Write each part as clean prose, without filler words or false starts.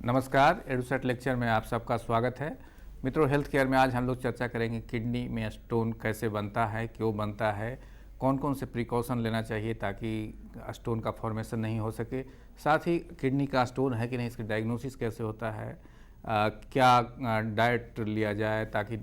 नमस्कार, EDUSAT lecture में आप सबका स्वागत है। मित्रों, हेल्थ केयर में आज हम लोग चर्चा करेंगे किडनी में स्टोन कैसे बनता है, क्यों बनता है, कौन कौन से प्रिकॉशन लेना चाहिए ताकि स्टोन का फॉर्मेशन नहीं हो सके। साथ ही किडनी का स्टोन है कि नहीं, इसकी डायग्नोसिस कैसे होता है, क्या डाइट लिया जाए ताकि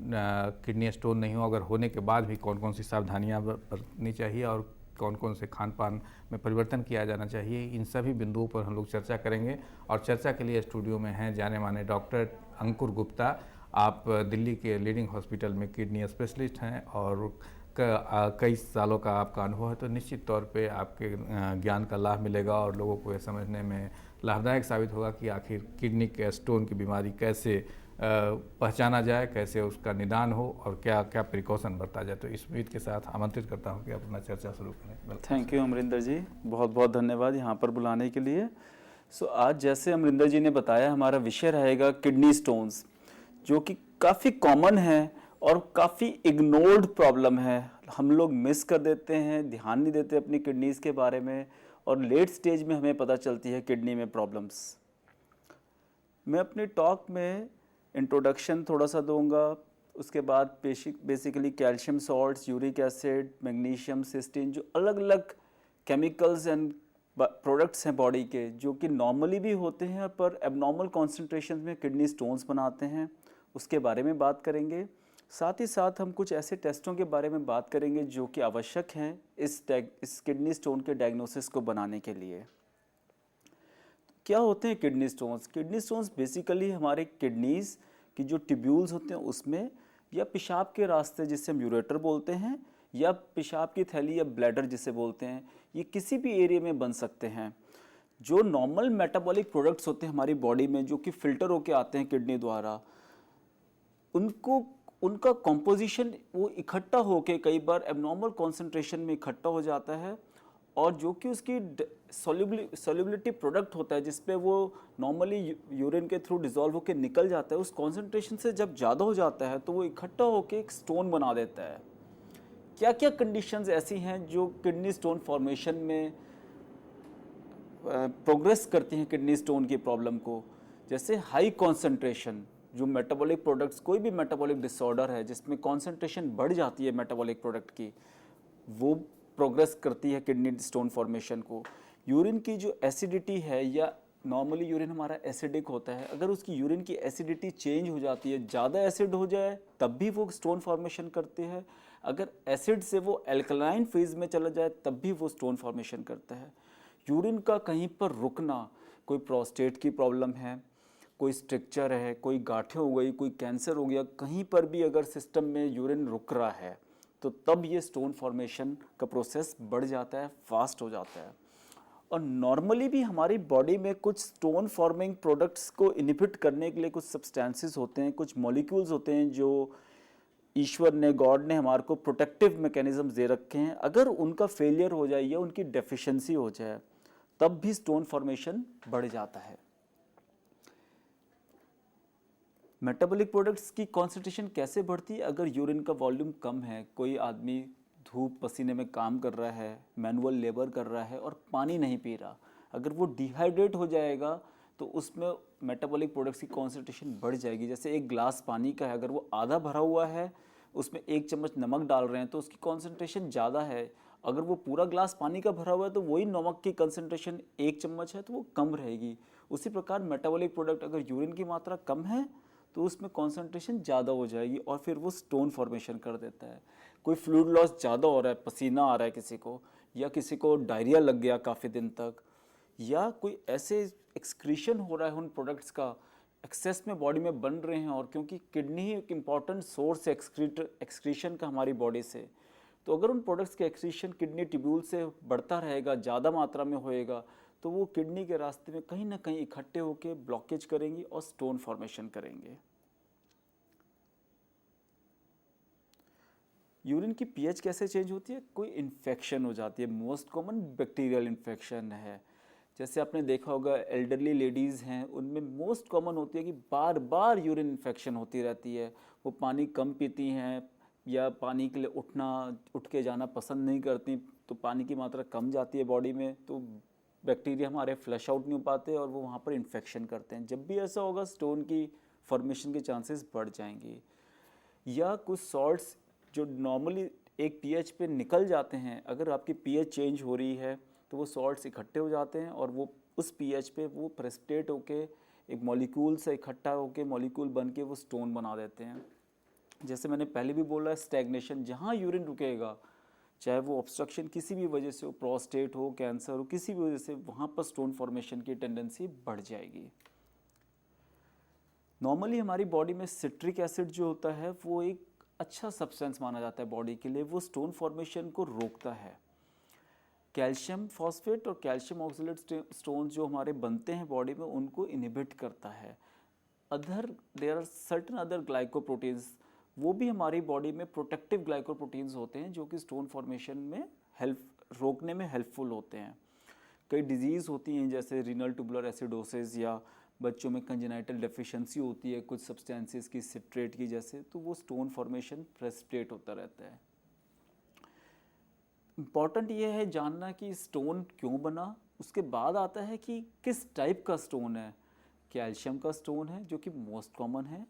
किडनी स्टोन नहीं हो, अगर होने के बाद भी कौन कौन सी सावधानियाँ बरतनी चाहिए और कौन कौन से खान पान में परिवर्तन किया जाना चाहिए, इन सभी बिंदुओं पर हम लोग चर्चा करेंगे। और चर्चा के लिए स्टूडियो में हैं जाने माने डॉक्टर अंकुर गुप्ता। आप दिल्ली के लीडिंग हॉस्पिटल में किडनी स्पेशलिस्ट हैं और कई सालों का आपका अनुभव है, तो निश्चित तौर पे आपके ज्ञान का लाभ मिलेगा और लोगों को ये समझने में लाभदायक साबित होगा कि आखिर किडनी के स्टोन की बीमारी कैसे पहचाना जाए, कैसे उसका निदान हो और क्या क्या प्रिकॉशन बरता जाए। तो इस उम्मीद के साथ आमंत्रित करता हूं कि आप अपना चर्चा शुरू करें। थैंक यू अमरिंदर जी, बहुत बहुत धन्यवाद यहाँ पर बुलाने के लिए। आज जैसे अमरिंदर जी ने बताया, हमारा विषय रहेगा किडनी स्टोन्स, जो कि काफ़ी कॉमन है और काफ़ी इग्नोर्ड प्रॉब्लम है। हम लोग मिस कर देते हैं, ध्यान नहीं देते अपनी किडनीज़ के बारे में, और लेट स्टेज में हमें पता चलती है किडनी में प्रॉब्लम्स। मैं अपने टॉक में इंट्रोडक्शन थोड़ा सा दूंगा, उसके बाद basically calcium salts, uric acid, magnesium, cystine, जो अलग अलग केमिकल्स एंड प्रोडक्ट्स हैं बॉडी के, जो कि नॉर्मली भी होते हैं पर एबनॉर्मल कॉन्सेंट्रेशन में किडनी स्टोन्स बनाते हैं, उसके बारे में बात करेंगे। साथ ही साथ हम कुछ ऐसे टेस्टों के बारे में बात करेंगे जो कि आवश्यक हैं इस किडनी स्टोन के डायग्नोसिस को बनाने के लिए। क्या होते हैं kidney stones? Kidney stones basically हमारे किडनीज़ की जो ट्यूब्यूल्स होते हैं उसमें, या पेशाब के रास्ते जिसे हम यूरेटर बोलते हैं, या पेशाब की थैली या ब्लैडर जिसे बोलते हैं, ये किसी भी एरिया में बन सकते हैं। जो नॉर्मल मेटाबॉलिक प्रोडक्ट्स होते हैं हमारी बॉडी में, जो कि फिल्टर होके आते हैं किडनी द्वारा, उनका कॉम्पोजिशन वो इकट्ठा होके कई बार एबनॉर्मल कॉन्सेंट्रेशन में इकट्ठा हो जाता है, और जो कि उसकी सोल्युबिलिटी प्रोडक्ट होता है जिस पे वो नॉर्मली यूरिन के थ्रू डिजॉल्व होकर निकल जाता है, उस कॉन्सेंट्रेशन से जब ज़्यादा हो जाता है तो वो इकट्ठा होकर एक स्टोन बना देता है। क्या क्या कंडीशंस ऐसी हैं जो किडनी स्टोन फॉर्मेशन में प्रोग्रेस करती हैं किडनी स्टोन की प्रॉब्लम को? जैसे हाई कॉन्सेंट्रेशन, जो मेटाबॉलिक प्रोडक्ट्स, कोई भी मेटाबॉलिक डिसऑर्डर है जिसमें कॉन्सेंट्रेशन बढ़ जाती है मेटाबॉलिक प्रोडक्ट की, वो प्रोग्रेस करती है किडनी स्टोन फॉर्मेशन को। यूरिन की जो एसिडिटी है, या नॉर्मली यूरिन हमारा एसिडिक होता है, अगर उसकी यूरिन की एसिडिटी चेंज हो जाती है, ज़्यादा एसिड हो जाए तब भी वो स्टोन फॉर्मेशन करती है, अगर एसिड से वो एल्कलाइन फेज में चला जाए तब भी वो स्टोन फॉर्मेशन करता है। यूरिन का कहीं पर रुकना, कोई प्रोस्टेट की प्रॉब्लम है, कोई स्ट्रक्चर है, कोई गांठें हो गई, कोई कैंसर हो गया, कहीं पर भी अगर सिस्टम में यूरिन रुक रहा है तो तब ये स्टोन फॉर्मेशन का प्रोसेस बढ़ जाता है, फास्ट हो जाता है। और नॉर्मली भी हमारी बॉडी में कुछ स्टोन फॉर्मिंग प्रोडक्ट्स को इनहिबिट करने के लिए कुछ सब्सटेंसेस होते हैं, कुछ मॉलिक्यूल्स होते हैं जो ईश्वर ने, गॉड ने हमारे को प्रोटेक्टिव मैकेनिज्म दे रखे हैं। अगर उनका फेलियर हो जाए या उनकी डेफिशिएंसी हो जाए तब भी स्टोन फॉर्मेशन बढ़ जाता है। मेटाबॉलिक प्रोडक्ट्स की कॉन्सेंट्रेशन कैसे बढ़ती है? अगर यूरिन का वॉल्यूम कम है, कोई आदमी धूप पसीने में काम कर रहा है, मैनुअल लेबर कर रहा है और पानी नहीं पी रहा, अगर वो डिहाइड्रेट हो जाएगा तो उसमें मेटाबॉलिक प्रोडक्ट्स की कॉन्सेंट्रेशन बढ़ जाएगी। जैसे एक ग्लास पानी का है, अगर वो आधा भरा हुआ है, उसमें 1 चम्मच नमक डाल रहे हैं तो उसकी कॉन्सेंट्रेशन ज़्यादा है। अगर वो पूरा ग्लास पानी का भरा हुआ है तो वही नमक की कंसंट्रेशन 1 चम्मच है तो वो कम रहेगी। उसी प्रकार मेटाबॉलिक प्रोडक्ट, अगर यूरिन की मात्रा कम है तो उसमें कॉन्सेंट्रेशन ज़्यादा हो जाएगी और फिर वो स्टोन फॉर्मेशन कर देता है। कोई फ्लूइड लॉस ज़्यादा हो रहा है, पसीना आ रहा है किसी को, या किसी को डायरिया लग गया काफ़ी दिन तक, या कोई ऐसे एक्सक्रीशन हो रहा है उन प्रोडक्ट्स का, एक्सेस में बॉडी में बन रहे हैं, और क्योंकि किडनी ही एक इम्पॉर्टेंट सोर्स है एक्सक्रीशन का हमारी बॉडी से, तो अगर उन प्रोडक्ट्स के एक्सक्रीशन किडनी ट्यूब्यूल से बढ़ता रहेगा, ज़्यादा मात्रा में होएगा, तो वो किडनी के रास्ते में कहीं ना कहीं इकट्ठे होकर ब्लॉकेज करेंगी और स्टोन फॉर्मेशन करेंगे। यूरिन की पीएच कैसे चेंज होती है? कोई इन्फेक्शन हो जाती है, मोस्ट कॉमन बैक्टीरियल इन्फेक्शन है। जैसे आपने देखा होगा एल्डरली लेडीज़ हैं, उनमें मोस्ट कॉमन होती है कि बार बार यूरिन इन्फेक्शन होती रहती है। वो पानी कम पीती हैं या पानी के लिए उठ के जाना पसंद नहीं करती, तो पानी की मात्रा कम जाती है बॉडी में, तो बैक्टीरिया हमारे फ्लश आउट नहीं हो पाते और वो वहाँ पर इन्फेक्शन करते हैं। जब भी ऐसा होगा स्टोन की फॉर्मेशन के चांसेस बढ़ जाएंगे। या कुछ सॉल्ट्स जो नॉर्मली एक पीएच पे निकल जाते हैं, अगर आपकी पीएच चेंज हो रही है तो वो सॉल्ट्स इकट्ठे हो जाते हैं और वो उस पीएच पे वो प्रेसिपिटेट होके एक मॉलिक्यूल से इकट्ठा होके मॉलिक्यूल बन के वो स्टोन बना देते हैं। जैसे मैंने पहले भी बोला, स्टैग्नेशन, जहाँ यूरिन रुकेगा, चाहे वो ऑब्स्ट्रक्शन किसी भी वजह से हो, प्रोस्टेट हो, कैंसर हो, किसी भी वजह से, वहाँ पर स्टोन फॉर्मेशन की टेंडेंसी बढ़ जाएगी। नॉर्मली हमारी बॉडी में सिट्रिक एसिड जो होता है वो एक अच्छा सब्सटेंस माना जाता है बॉडी के लिए, वो स्टोन फॉर्मेशन को रोकता है। कैल्शियम फॉस्फेट और कैल्शियम ऑक्सलेट स्टोन जो हमारे बनते हैं बॉडी में, उनको इनहिबिट करता है। There are certain other glycoproteins, वो भी हमारी बॉडी में प्रोटेक्टिव ग्लाइकोप्रोटीन्स होते हैं जो कि स्टोन फॉर्मेशन में रोकने में हेल्पफुल होते हैं। कई डिजीज़ होती हैं जैसे रीनल ट्यूबुलर एसिडोसिस, या बच्चों में कंजेनाइटल डेफिशिएंसी होती है कुछ सब्सटेंसेस की, सिट्रेट की जैसे, तो वो स्टोन फॉर्मेशन प्रेसिपिटेट होता रहता है। इम्पॉर्टेंट ये है जानना कि स्टोन क्यों बना। उसके बाद आता है कि किस टाइप का स्टोन है। कैल्शियम का स्टोन है जो कि मोस्ट कॉमन है।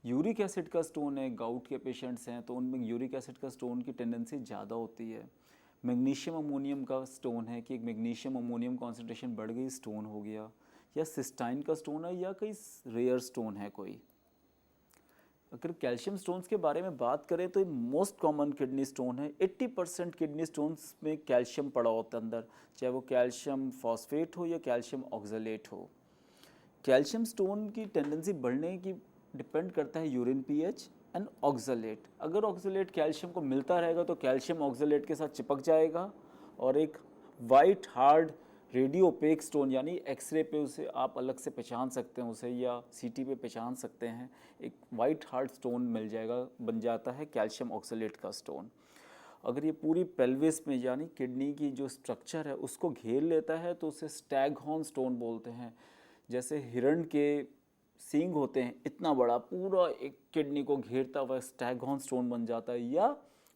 यूरिक एसिड का स्टोन है, गाउट के पेशेंट्स हैं तो उनमें यूरिक एसिड का स्टोन की टेंडेंसी ज़्यादा होती है। मैग्नीशियम अमोनियम का स्टोन है कि एक मैग्नीशियम अमोनियम कॉन्सेंट्रेशन बढ़ गई, स्टोन हो गया। या सिस्टाइन का स्टोन है, या कई रेयर स्टोन है कोई। अगर कैल्शियम स्टोन्स के बारे में बात करें तो मोस्ट कॉमन किडनी स्टोन है। 80% किडनी स्टोन्स में कैल्शियम पड़ा होता है अंदर, चाहे वो कैल्शियम फॉस्फेट हो या कैल्शियम ऑक्सलेट हो। कैल्शियम स्टोन की टेंडेंसी बढ़ने की डिपेंड करता है यूरिन पीएच एंड ऑक्सलेट। अगर ऑक्सलेट कैल्शियम को मिलता रहेगा तो कैल्शियम ऑक्सलेट के साथ चिपक जाएगा और एक white hard radio OPEC stone, यानी एक्सरे पे उसे आप अलग से पहचान सकते हैं उसे, या सीटी पे पहचान सकते हैं, एक वाइट हार्ड स्टोन मिल जाएगा, बन जाता है कैल्शियम ऑक्सलेट का स्टोन। अगर ये पूरी पेल्विस में यानी किडनी की जो स्ट्रक्चर है उसको घेर लेता है तो उसे स्टैगहॉर्न स्टोन बोलते हैं। जैसे हिरण के सींग होते हैं इतना बड़ा, पूरा एक किडनी को घेरता हुआ स्टैगहॉर्न स्टोन बन जाता है। या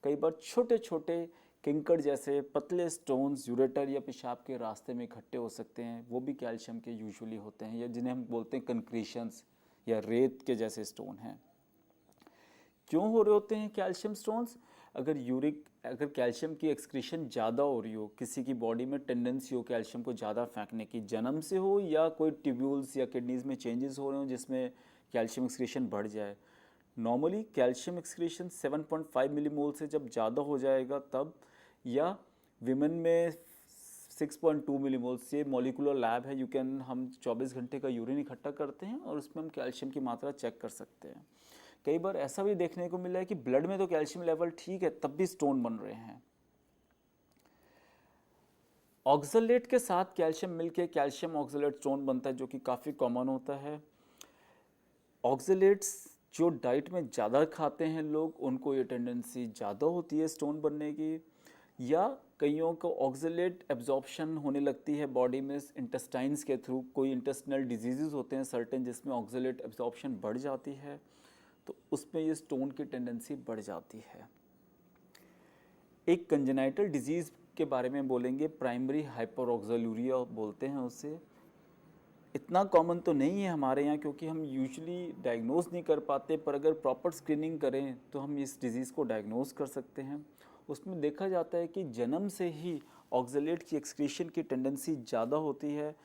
कई बार छोटे छोटे किंकड़ जैसे पतले स्टोन्स यूरेटर या पेशाब के रास्ते में इकट्ठे हो सकते हैं, वो भी कैल्शियम के यूजुअली होते हैं, या जिन्हें हम बोलते हैं कंक्रीशंस या रेत के जैसे स्टोन हैं। क्यों हो रहे होते हैं कैल्शियम स्टोन्स? अगर कैल्शियम की एक्सक्रीशन ज़्यादा हो रही हो, किसी की बॉडी में टेंडेंसी हो कैल्शियम को ज़्यादा फेंकने की, जन्म से हो या कोई ट्यूब्यूल्स या किडनीज में चेंजेस हो रहे हो जिसमें कैल्शियम एक्सक्रीशन बढ़ जाए। नॉर्मली कैल्शियम एक्सक्रीशन 7.5 मिलीमोल से जब ज़्यादा हो जाएगा तब, या विमेन में 6.2 मिलीमोल से, मॉलिकुलर लैब है, हम 24 घंटे का यूरिन इकट्ठा करते हैं और उसमें हम कैल्शियम की मात्रा चेक कर सकते हैं। कई बार ऐसा भी देखने को मिला है कि ब्लड में तो कैल्शियम लेवल ठीक है तब भी स्टोन बन रहे हैं। ऑक्सलेट के साथ कैल्शियम मिलके कैल्शियम ऑक्सलेट स्टोन बनता है जो कि काफ़ी कॉमन होता है। ऑक्सलेट्स जो डाइट में ज़्यादा खाते हैं लोग, उनको ये टेंडेंसी ज़्यादा होती है स्टोन बनने की। या कईयों को ऑक्सलेट एब्जॉर्प्शन होने लगती है बॉडी में इंटेस्टाइन्स के थ्रू, कोई इंटेस्टिनल डिजीज़ होते हैं सर्टेन जिसमें ऑक्सलेट एब्जॉर्प्शन बढ़ जाती है, तो उसमें ये स्टोन की टेंडेंसी बढ़ जाती है। एक कंजेनाइटल डिजीज़ के बारे में बोलेंगे, प्राइमरी हाइपरऑक्सलूरिया बोलते हैं उसे। इतना कॉमन तो नहीं है हमारे यहाँ क्योंकि हम यूजुअली डायग्नोज नहीं कर पाते, पर अगर प्रॉपर स्क्रीनिंग करें तो हम इस डिज़ीज़ को डायग्नोज कर सकते हैं। उसमें देखा जाता है कि जन्म से ही ऑक्सलेट की एक्सक्रीशन की टेंडेंसी ज़्यादा होती है।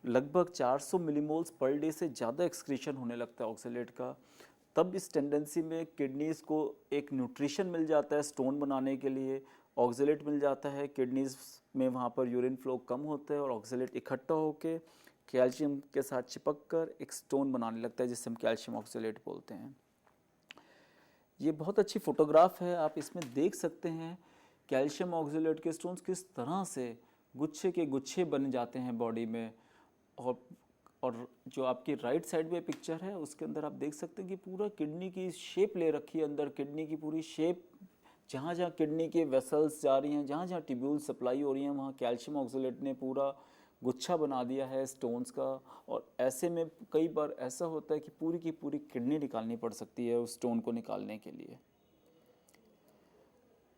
लगभग 400 मिलीमोल्स पर डे से ज़्यादा एक्सक्रीशन होने लगता है ऑक्सलेट का। तब इस टेंडेंसी में किडनीज़ को एक न्यूट्रिशन मिल जाता है स्टोन बनाने के लिए, ऑक्सलेट मिल जाता है किडनीज़ में, वहाँ पर यूरिन फ्लो कम होता है और ऑक्सलेट इकट्ठा होकर कैल्शियम के साथ चिपक कर एक स्टोन बनाने लगता है जिसे हम कैल्शियम ऑक्सलेट बोलते हैं। ये बहुत अच्छी फोटोग्राफ है, आप इसमें देख सकते हैं कैल्शियम ऑक्सलेट के स्टोन्स किस तरह से गुच्छे के गुच्छे बन जाते हैं बॉडी में। और जो आपकी राइट साइड में पिक्चर है उसके अंदर आप देख सकते हैं कि पूरा किडनी की शेप ले रखी है, अंदर किडनी की पूरी शेप, जहाँ जहाँ किडनी के वेसल्स जा रही हैं, जहाँ जहाँ ट्यूब्यूल सप्लाई हो रही हैं, वहाँ कैल्शियम ऑक्सलेट ने पूरा गुच्छा बना दिया है स्टोन्स का। और ऐसे में कई बार ऐसा होता है कि पूरी की पूरी किडनी निकालनी पड़ सकती है उस स्टोन को निकालने के लिए।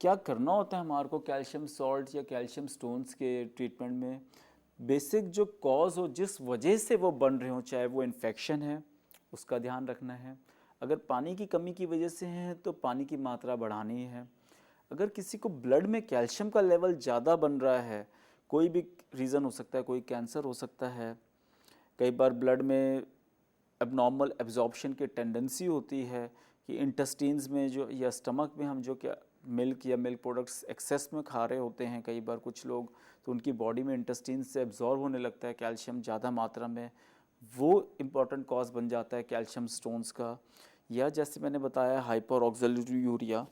क्या करना होता है हमारे को कैल्शियम सॉल्ट या कैल्शियम स्टोन्स के ट्रीटमेंट में? बेसिक जो कॉज हो, जिस वजह से वो बन रहे हो, चाहे वो इन्फेक्शन है, उसका ध्यान रखना है। अगर पानी की कमी की वजह से है तो पानी की मात्रा बढ़ानी है। अगर किसी को ब्लड में कैल्शियम का लेवल ज़्यादा बन रहा है, कोई भी रीज़न हो सकता है, कोई कैंसर हो सकता है, कई बार ब्लड में एबनॉर्मल एब्जॉर्प्शन की टेंडेंसी होती है कि इंटेस्टाइन्स में जो या स्टमक में हम जो क्या मिल्क या मिल्क प्रोडक्ट्स एक्सेस में खा रहे होते हैं कई बार कुछ लोग, तो उनकी बॉडी में इंटेस्टाइन से एब्जॉर्ब होने लगता है कैल्शियम ज़्यादा मात्रा में, वो इम्पॉर्टेंट कॉज बन जाता है कैल्शियम स्टोन्स का। या जैसे मैंने बताया हाइपर ऑक्सैलेटूरिया,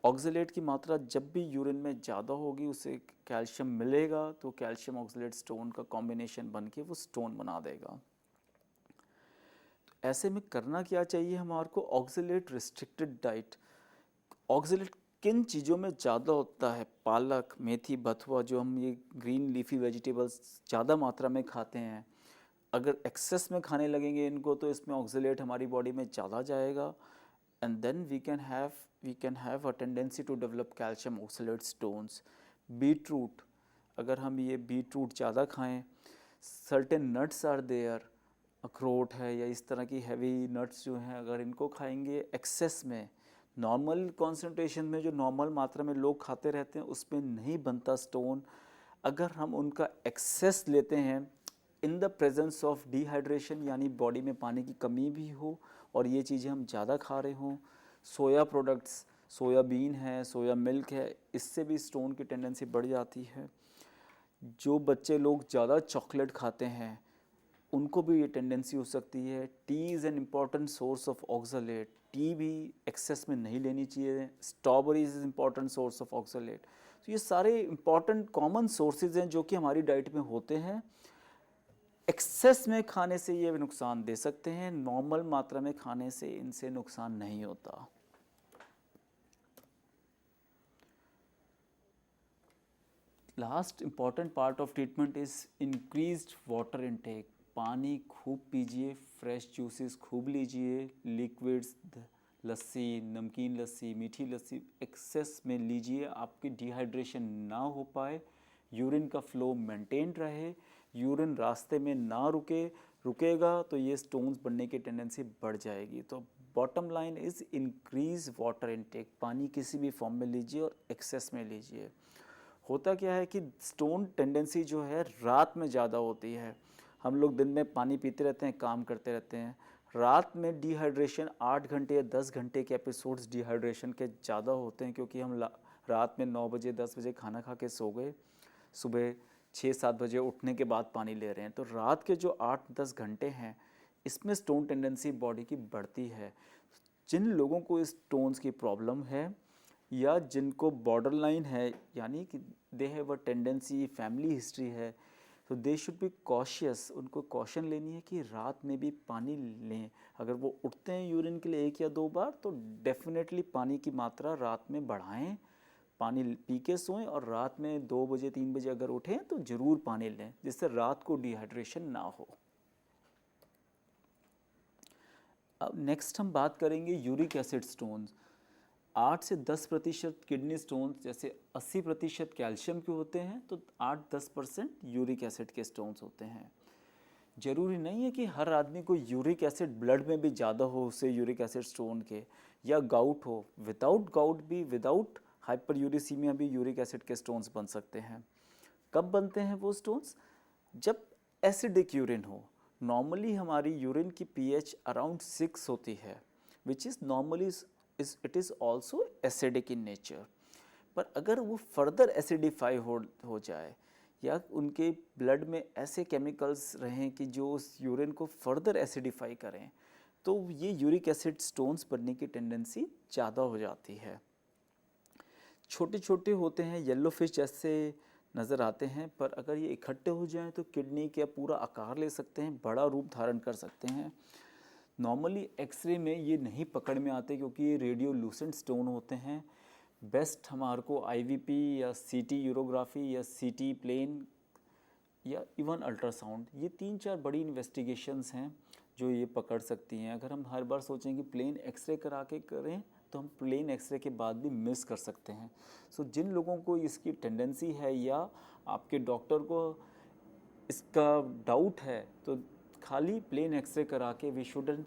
ऑक्सलेट की मात्रा जब भी यूरिन में ज़्यादा होगी उसे कैल्शियम मिलेगा तो कैल्शियम ऑक्सलेट स्टोन का कॉम्बिनेशन बन के वो स्टोन बना देगा। ऐसे में करना क्या चाहिए हमारे को? Oxalate restricted diet. ऑक्सलेट किन चीज़ों में ज़्यादा होता है? पालक, मेथी, बथुआ, जो हम ये ग्रीन लीफी वेजिटेबल्स ज़्यादा मात्रा में खाते हैं, अगर एक्सेस में खाने लगेंगे इनको तो इसमें ऑक्सलेट हमारी बॉडी में ज़्यादा जाएगा and then we can have a tendency to develop calcium oxalate stones. Beetroot, अगर हम ये बीटरूट ज़्यादा खाएं, सर्टेन नट्स आर देयर, अखरोट है या इस तरह की हैवी नट्स जो हैं, अगर इनको खाएंगे एक्सेस में, नॉर्मल कॉन्सेंट्रेशन में जो नॉर्मल मात्रा में लोग खाते रहते हैं उसमें नहीं बनता स्टोन, अगर हम उनका एक्सेस लेते हैं in the presence of dehydration, यानी बॉडी में पानी की कमी भी हो और ये चीज़ें हम ज़्यादा खा रहे हों, सोया प्रोडक्ट्स, सोयाबीन है, सोया मिल्क है, इससे भी स्टोन की टेंडेंसी बढ़ जाती है। जो बच्चे लोग ज़्यादा चॉकलेट खाते हैं उनको भी ये टेंडेंसी हो सकती है। T is an important source of oxalate, T भी एक्सेस में नहीं लेनी चाहिए। Strawberries is important source of oxalate. तो ये सारे इम्पॉर्टेंट कॉमन सोर्सेज हैं जो कि हमारी डाइट में होते हैं। एक्सेस में खाने से ये नुकसान दे सकते हैं, नॉर्मल मात्रा में खाने से इनसे नुकसान नहीं होता। Last important part of treatment is increased water intake. पानी खूब पीजिए, फ्रेश जूसेस खूब लीजिए, लिक्विड्स, लस्सी, नमकीन लस्सी, मीठी लस्सी एक्सेस में लीजिए, आपकी डिहाइड्रेशन ना हो पाए, यूरिन का फ्लो मेंटेन रहे, यूरिन रास्ते में ना रुकेगा तो ये स्टोन्स बनने की टेंडेंसी बढ़ जाएगी। तो bottom line is increase water intake, पानी किसी भी फॉर्म में लीजिए और एक्सेस में लीजिए। होता क्या है कि स्टोन टेंडेंसी जो है रात में ज़्यादा होती है। हम लोग दिन में पानी पीते रहते हैं, काम करते रहते हैं, रात में डिहाइड्रेशन 8 घंटे या 10 घंटे के एपिसोड्स डिहाइड्रेशन के ज़्यादा होते हैं, क्योंकि हम रात में 9 बजे 10 बजे खाना खा के सो गए, सुबह 6-7 बजे उठने के बाद पानी ले रहे हैं, तो रात के जो 8-10 घंटे हैं इसमें स्टोन टेंडेंसी बॉडी की बढ़ती है। जिन लोगों को इस स्टोन्स की प्रॉब्लम है या जिनको बॉर्डर लाइन है, यानी कि they have a tendency, family history है, तो दे शुड बी कॉशियस, उनको कॉशन लेनी है कि रात में भी पानी लें। अगर वो उठते हैं यूरिन के लिए 1 या 2 बार तो डेफिनेटली पानी की मात्रा रात में बढ़ाएं, पानी पी के सोएं, और रात में 2 बजे 3 बजे अगर उठें तो ज़रूर पानी लें, जिससे रात को डिहाइड्रेशन ना हो। अब नेक्स्ट हम बात करेंगे यूरिक एसिड स्टोन्स। 8 से 10% किडनी स्टोन्स, जैसे 80% कैल्शियम के होते हैं तो 8-10% यूरिक एसिड के स्टोन्स होते हैं। ज़रूरी नहीं है कि हर आदमी को यूरिक एसिड ब्लड में भी ज़्यादा हो उससे यूरिक एसिड स्टोन के, या गाउट हो, विदाउट गाउट भी, विदाउट हाइपर यूरिसीमिया भी यूरिक एसिड के स्टोन्स बन सकते हैं। कब बनते हैं वो स्टोन्स? जब एसिडिक यूरिन हो। नॉर्मली हमारी यूरिन की पीएच अराउंड 6 होती है, which is normally it is also acidic in nature. पर अगर वो फर्दर एसिडिफाई हो जाए या उनके ब्लड में ऐसे केमिकल्स रहें कि जो उस यूरिन को फर्दर एसिडिफाई करें, तो ये यूरिक एसिड स्टोन्स बनने की टेंडेंसी ज़्यादा हो जाती है। छोटे छोटे होते हैं, येलो फिश जैसे नज़र आते हैं, पर अगर ये इकट्ठे हो जाएं तो किडनी का पूरा आकार ले सकते हैं, बड़ा रूप धारण कर सकते हैं। नॉर्मली एक्सरे में ये नहीं पकड़ में आते क्योंकि ये रेडियोल्यूसेंट स्टोन होते हैं। बेस्ट हमारे को आईवीपी या सीटी यूरोग्राफी या सीटी प्लेन या इवन अल्ट्रासाउंड, ये 3-4 बड़ी इन्वेस्टिगेशंस हैं जो ये पकड़ सकती हैं। अगर हम हर बार सोचें कि प्लेन एक्सरे करा के करें तो हम प्लेन एक्सरे के बाद भी मिस कर सकते हैं। सो जिन लोगों को इसकी टेंडेंसी है या आपके डॉक्टर को इसका डाउट है तो खाली प्लेन एक्सरे करा के we shouldn't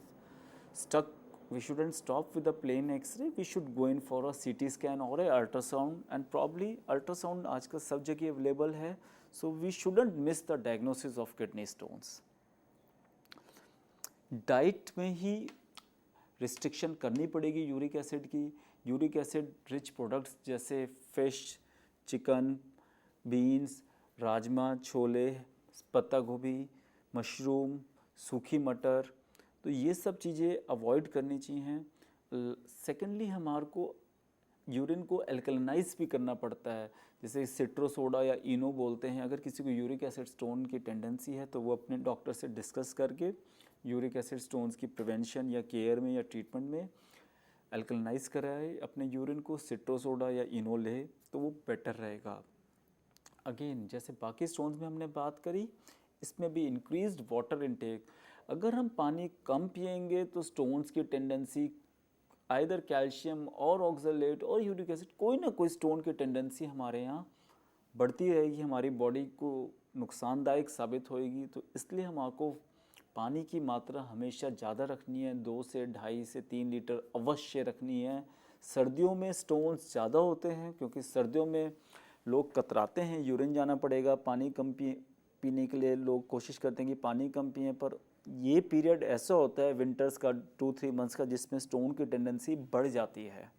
stop with the plain x-ray, we should go in for a CT scan or a ultrasound, and probably ultrasound आजकल सब जगह अवेलेबल है, so we shouldn't miss the diagnosis of kidney stones. Diet में ही restriction करनी पड़ेगी uric acid की. Uric acid rich products जैसे fish, chicken, beans, rajma, chole, पत्ता गोभी, मशरूम, सूखी मटर, तो ये सब चीज़ें अवॉइड करनी चाहिए. सेकेंडली हमारे को यूरिन को एल्कलाइज भी करना पड़ता है, जैसे सिट्रो सोडा या इनो बोलते हैं. अगर किसी को यूरिक एसिड स्टोन की टेंडेंसी है तो वो अपने डॉक्टर से डिस्कस करके यूरिक एसिड स्टोन्स की प्रिवेंशन या केयर में या ट्रीटमेंट में एल्कलाइज कराए, अपने यूरिन को सिट्रो सोडा या इनो ले तो वो बेटर रहेगा. अगेन जैसे बाकी स्टोन्स में हमने बात करी, इसमें भी इंक्रीज्ड वाटर इनटेक. अगर हम पानी कम पिएंगे तो स्टोन्स की टेंडेंसी आइदर कैल्शियम और ऑक्सलेट और यूरिक एसिड, कोई ना कोई स्टोन की टेंडेंसी हमारे यहाँ बढ़ती रहेगी, हमारी बॉडी को नुकसानदायक साबित होएगी. तो इसलिए हमारे पानी की मात्रा हमेशा ज़्यादा रखनी है, 2 से 2.5 से 3 लीटर अवश्य रखनी है. सर्दियों में स्टोन्स ज़्यादा होते हैं क्योंकि सर्दियों में लोग कतराते हैं, यूरिन जाना पड़ेगा, पानी कम पीने के लिए लोग कोशिश करते हैं कि पानी कम पिएं. पर ये पीरियड ऐसा होता है विंटर्स का 2-3 मंथ्स का जिसमें स्टोन की टेंडेंसी बढ़ जाती है.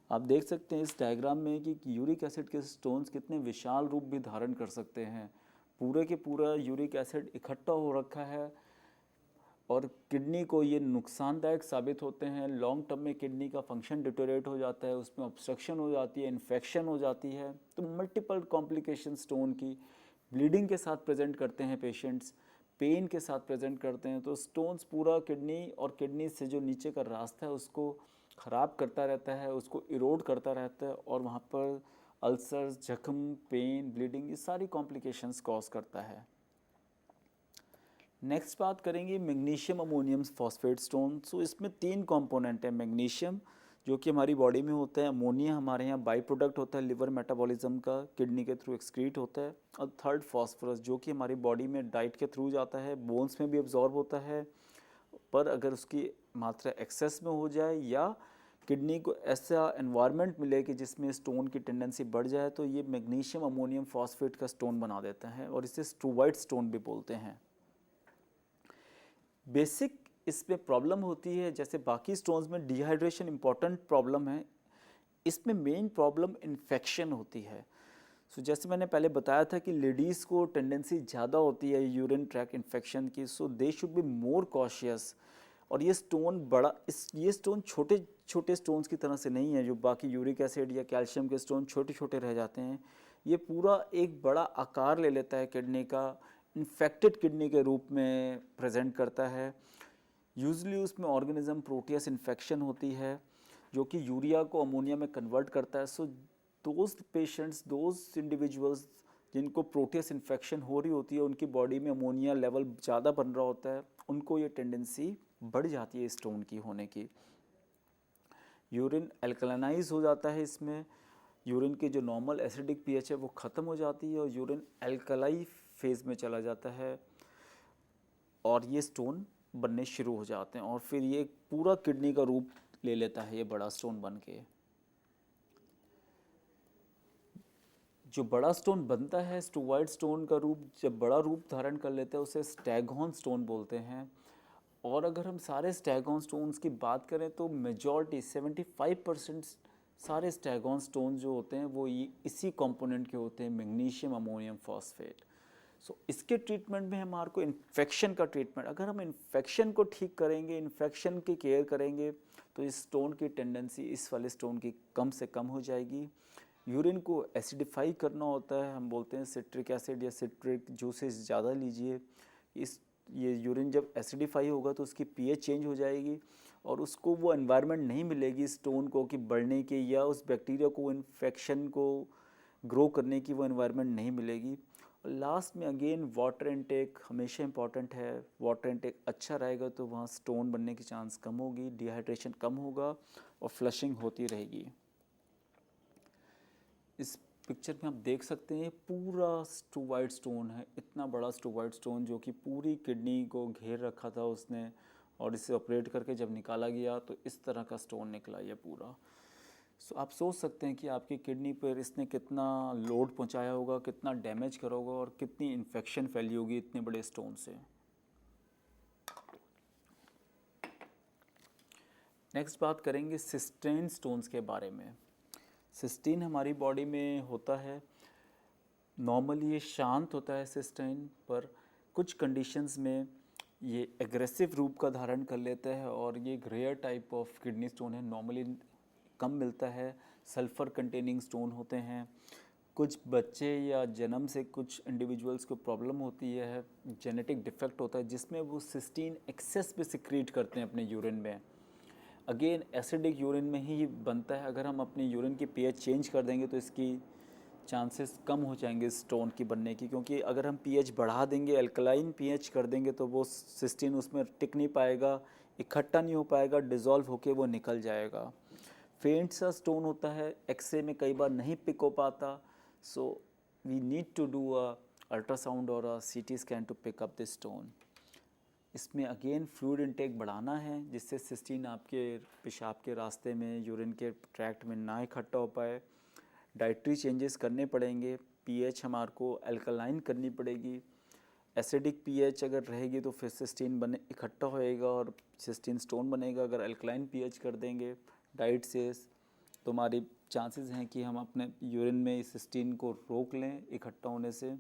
आप देख सकते हैं इस डायग्राम में कि यूरिक एसिड के स्टोन्स कितने विशाल रूप भी धारण कर सकते हैं. पूरे के पूरा यूरिक एसिड इकट्ठा हो रखा है और किडनी को ये नुकसानदायक साबित होते हैं. लॉन्ग टर्म में किडनी का फंक्शन डिटोरेट हो जाता है, उसमें ऑब्स्ट्रक्शन हो जाती है, इन्फेक्शन हो जाती है. तो मल्टीपल कॉम्प्लिकेशन स्टोन की ब्लीडिंग के साथ प्रेजेंट करते हैं पेशेंट्स, पेन के साथ प्रेजेंट करते हैं. तो स्टोन्स पूरा किडनी और किडनी से जो नीचे का रास्ता है उसको ख़राब करता रहता है, उसको इरोड करता रहता है और वहाँ पर अल्सर्स, जख्म, पेन, ब्लीडिंग, ये सारी कॉम्प्लिकेशंस कॉज करता है. नेक्स्ट बात करेंगे मैग्नीशियम अमोनियम फॉस्फेट स्टोन. सो इसमें 3 कंपोनेंट है. मैग्नीशियम जो कि हमारी बॉडी में होता है, अमोनिया हमारे यहाँ बाई प्रोडक्ट होता है लिवर मेटाबॉलिज्म का, किडनी के थ्रू एक्सक्रीट होता है, और थर्ड फॉस्फोरस जो कि हमारी बॉडी में डाइट के थ्रू जाता है, बोन्स में भी एब्जॉर्ब होता है. पर अगर उसकी मात्रा एक्सेस में हो जाए या किडनी को ऐसा एनवायरनमेंट मिले कि जिसमें स्टोन की टेंडेंसी बढ़ जाए तो ये मैग्नीशियम अमोनियम फॉस्फेट का स्टोन बना देता है और इसे स्ट्रूवाइट स्टोन भी बोलते हैं. बेसिक इसमें प्रॉब्लम होती है, जैसे बाकी स्टोन्स में डिहाइड्रेशन इंपॉर्टेंट प्रॉब्लम है, इसमें मेन प्रॉब्लम इन्फेक्शन होती है. सो जैसे मैंने पहले बताया था कि लेडीज़ को टेंडेंसी ज़्यादा होती है यूरिन ट्रैक इन्फेक्शन की, so they should be more cautious. और ये स्टोन छोटे छोटे स्टोन्स की तरह से नहीं है जो बाकी यूरिक एसिड या कैल्शियम के स्टोन छोटे छोटे रह जाते हैं. ये पूरा एक बड़ा आकार ले लेता है किडनी का, इन्फेक्टेड किडनी के रूप में प्रेजेंट करता है. यूजली उसमें ऑर्गेनिज्म प्रोटियस इन्फेक्शन होती है जो कि यूरिया को अमोनिया में कन्वर्ट करता है. So those patients, those individuals जिनको प्रोटियस इन्फेक्शन हो रही होती है, उनकी बॉडी में अमोनिया लेवल ज़्यादा बन रहा होता है, उनको ये टेंडेंसी बढ़ जाती है स्टोन की होने की. यूरिन एल्कलाइनाइज हो जाता है, इसमें यूरिन की जो नॉर्मल एसिडिक पीएच है वो ख़त्म हो जाती है और यूरिन एल्कलाई फेज़ में चला जाता है और ये स्टोन बनने शुरू हो जाते हैं और फिर ये पूरा किडनी का रूप ले लेता है ये बड़ा स्टोन बन के. जो बड़ा स्टोन बनता है स्टूवाइड स्टोन का रूप जब बड़ा रूप धारण कर लेता है उसे स्टैगहॉर्न स्टोन बोलते हैं. और अगर हम सारे स्टैगहॉर्न स्टोन्स की बात करें तो मेजॉरिटी 75% सारे स्टैगहॉर्न स्टोन जो होते हैं वो इसी कंपोनेंट के होते हैं, मैग्नीशियम अमोनियम फॉस्फेट. सो इसके ट्रीटमेंट में हमारे को इन्फेक्शन का ट्रीटमेंट, अगर हम इन्फेक्शन को ठीक करेंगे, इन्फेक्शन की केयर करेंगे तो इस स्टोन की टेंडेंसी इस वाले स्टोन की कम से कम हो जाएगी. यूरिन को एसिडिफाई करना होता है, हम बोलते हैं सिट्रिक एसिड या सिट्रिक जूसेस ज़्यादा लीजिए. ये यूरिन जब एसिडिफाई होगा तो उसकी पीएच चेंज हो जाएगी और उसको वो एनवायरनमेंट नहीं मिलेगी स्टोन को कि बढ़ने के या उस बैक्टीरिया को इन्फेक्शन को ग्रो करने की वो एनवायरनमेंट नहीं मिलेगी. और लास्ट में अगेन वाटर इनटेक हमेशा इंपॉर्टेंट है. वाटर इनटेक अच्छा रहेगा तो वहाँ स्टोन बनने की चांस कम होगी, डिहाइड्रेशन कम होगा और फ्लशिंग होती रहेगी. इस पिक्चर में आप देख सकते हैं ये पूरा स्टोवाइड स्टोन है, इतना बड़ा स्टोवाइड स्टोन जो कि पूरी किडनी को घेर रखा था उसने, और इसे ऑपरेट करके जब निकाला गया तो इस तरह का स्टोन निकला ये पूरा। सो आप सोच सकते हैं कि आपकी किडनी पर इसने कितना लोड पहुंचाया होगा, कितना डैमेज करा होगा और कितनी इन्फेक्शन फैली होगी इतने बड़े स्टोन से। नेक्स्ट बात करेंगे सिस्टीन स्टोन्स के बारे में। सिस्टीन हमारी बॉडी में होता है, नॉर्मली ये शांत होता है सिस्टीन, पर कुछ कंडीशंस में ये एग्रेसिव रूप का धारण कर लेता है और ये एक rare type of kidney stone है, नॉर्मली कम मिलता है। सल्फ़र कंटेनिंग स्टोन होते हैं। कुछ बच्चे या जन्म से कुछ इंडिविजुअल्स को प्रॉब्लम होती है, जेनेटिक डिफेक्ट होता है जिसमें वो सिस्टीन एक्सेस पे सिक्रीट करते हैं अपने यूरिन में। अगेन एसिडिक यूरिन में ही बनता है। अगर हम अपनी यूरिन की पीएच चेंज कर देंगे तो इसकी चांसेस कम हो जाएंगे स्टोन की बनने की, क्योंकि अगर हम पीएच बढ़ा देंगे, अल्कलाइन पीएच कर देंगे तो वो सिस्टीन उसमें टिक नहीं पाएगा, इकट्ठा नहीं हो पाएगा, डिज़ोल्व होके वो निकल जाएगा। फेंट सा स्टोन होता है, एक्सरे में कई बार नहीं पिक हो पाता, so we need to do a ultrasound और a CT scan to pick up this stone. इसमें अगेन फ्लूइड इनटेक बढ़ाना है जिससे सिस्टीन आपके पेशाब के रास्ते में, यूरिन के ट्रैक्ट में ना इकट्ठा हो पाए। डाइटरी चेंजेस करने पड़ेंगे, पीएच हमारे को अल्कलाइन करनी पड़ेगी। एसिडिक पीएच अगर रहेगी तो फिर सिस्टीन बने इकट्ठा होएगा और सिस्टीन स्टोन बनेगा। अगर अल्कलाइन पीएच कर देंगे डाइट से तो हमारी चांसेस हैं कि हम अपने यूरिन में इस सिस्टीन को रोक लें इकट्ठा होने से।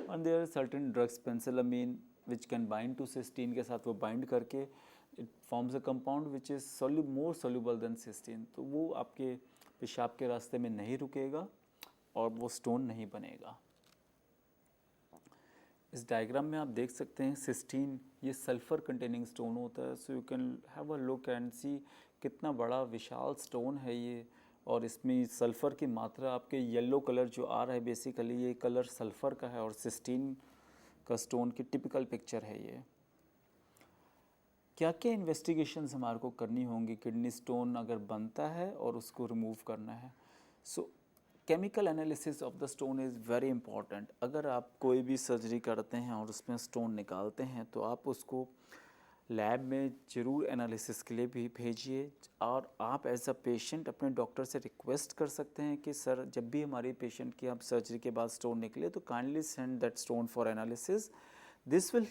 और there are certain drugs, penicillamine which can bind to cystine, के साथ वो बाइंड करके it forms a compound which is more soluble than cystine, तो वो आपके पेशाब के रास्ते में नहीं रुकेगा और वो स्टोन नहीं बनेगा। इस डायग्राम में आप देख सकते हैं सिस्टीन ये सल्फ़र कंटेनिंग स्टोन होता है। So you can have a look and see कितना बड़ा विशाल स्टोन है ये, और इसमें सल्फ़र की मात्रा आपके येलो कलर जो आ रहा है बेसिकली ये कलर सल्फ़र का है और सिस्टीन का स्टोन की टिपिकल पिक्चर है ये। क्या क्या इन्वेस्टिगेशंस हमारे को करनी होंगी किडनी स्टोन अगर बनता है और उसको रिमूव करना है? सो chemical analysis of the stone is very important. अगर आप कोई भी सर्जरी करते हैं और उसमें स्टोन निकालते हैं तो आप उसको लैब में ज़रूर एनालिसिस के लिए भी भेजिए, और आप एज अ पेशेंट अपने डॉक्टर से रिक्वेस्ट कर सकते हैं कि सर जब भी हमारी पेशेंट की आप सर्जरी के बाद स्टोन निकले तो kindly send that stone for analysis. This will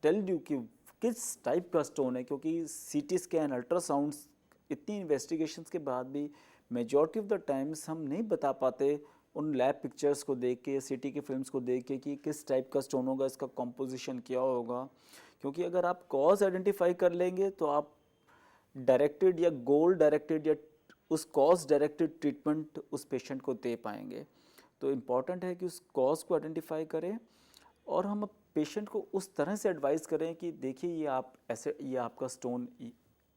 tell you कि किस टाइप का स्टोन है, क्योंकि सीटी स्कैन, अल्ट्रासाउंड्स, इतनी इन्वेस्टिगेशंस के बाद भी मेजॉरिटी ऑफ द टाइम्स हम नहीं बता पाते उन लैब पिक्चर्स को देख के, सीटी की फिल्म्स को देख के कि किस टाइप का स्टोन होगा, इसका कॉम्पोजिशन क्या होगा। क्योंकि अगर आप कॉज आइडेंटिफाई कर लेंगे तो आप डायरेक्टेड या गोल डायरेक्टेड या उस कॉज डायरेक्टेड ट्रीटमेंट उस पेशेंट को दे पाएंगे। तो इम्पॉर्टेंट है कि उस कॉज को आइडेंटिफाई करें और हम पेशेंट को उस तरह से एडवाइस करें कि देखिए ये आप ऐसे, ये आपका स्टोन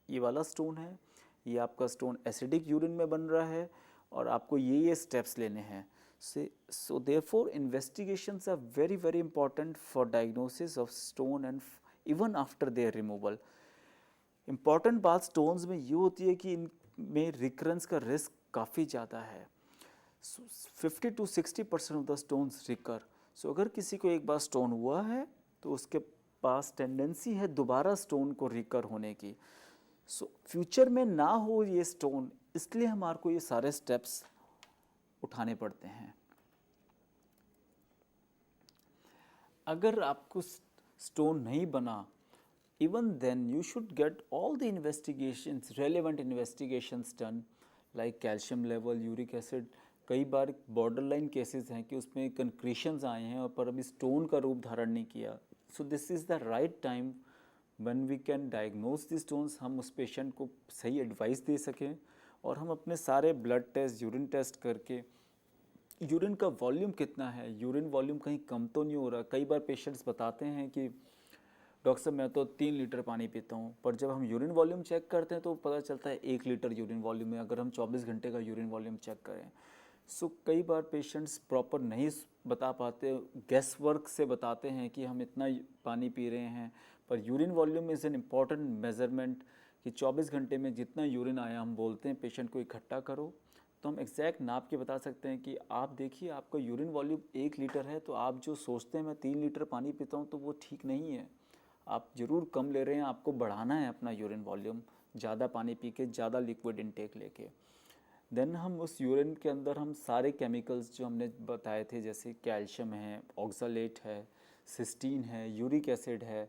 ये वाला स्टोन है, ये आपका स्टोन एसिडिक यूरिन में बन रहा है और आपको ये स्टेप्स लेने हैं। So therefore investigations are very very important for diagnosis of stone and even after their removal. Important बात स्टोन्स में ये होती है कि इनमें रिकरेंस का रिस्क काफ़ी ज़्यादा है। 50 to 60% of the stones recur. So अगर किसी को एक बार स्टोन हुआ है तो उसके पास टेंडेंसी है दोबारा स्टोन को रिकर होने की। सो फ्यूचर में ना हो ये स्टोन, इसलिए हमारे को ये सारे स्टेप्स उठाने पड़ते हैं। अगर आपको स्टोन नहीं बना, even then you should get all the investigations, relevant investigations done like calcium level, uric acid। कई बार बॉर्डरलाइन केसेस हैं कि उसमें कंक्रीशंस आए हैं और पर अभी स्टोन का रूप धारण नहीं किया। So this is the right time when we can diagnose the stones, हम उस पेशेंट को सही एडवाइस दे सकें और हम अपने सारे ब्लड टेस्ट, यूरिन टेस्ट करके यूरिन का वॉल्यूम कितना है, यूरिन वॉल्यूम कहीं कम तो नहीं हो रहा। कई बार पेशेंट्स बताते हैं कि डॉक्टर साहब मैं तो 3 लीटर पानी पीता हूँ, पर जब हम यूरिन वॉल्यूम चेक करते हैं तो पता चलता है 1 लीटर यूरिन वॉल्यूम है अगर हम 24 घंटे का यूरिन वॉल्यूम चेक करें। सो कई बार पेशेंट्स प्रॉपर नहीं बता पाते, गैस वर्क से बताते हैं कि हम इतना पानी पी रहे हैं, पर urine volume is an important measurement कि 24 घंटे में जितना यूरिन आया हम बोलते हैं पेशेंट को इकट्ठा करो, तो हम एग्जैक्ट नाप के बता सकते हैं कि आप देखिए आपका यूरिन वॉल्यूम 1 लीटर है, तो आप जो सोचते हैं मैं 3 लीटर पानी पीता हूँ, तो वो ठीक नहीं है। आप ज़रूर कम ले रहे हैं, आपको बढ़ाना है अपना यूरिन वॉल्यूम, ज़्यादा पानी पी के, ज़्यादा लिक्विड इनटेक लेके। देन हम उस यूरिन के अंदर हम सारे केमिकल्स जो हमने बताए थे, जैसे कैल्शियम है, ऑक्सलेट है, सिस्टीन है, यूरिक एसिड है,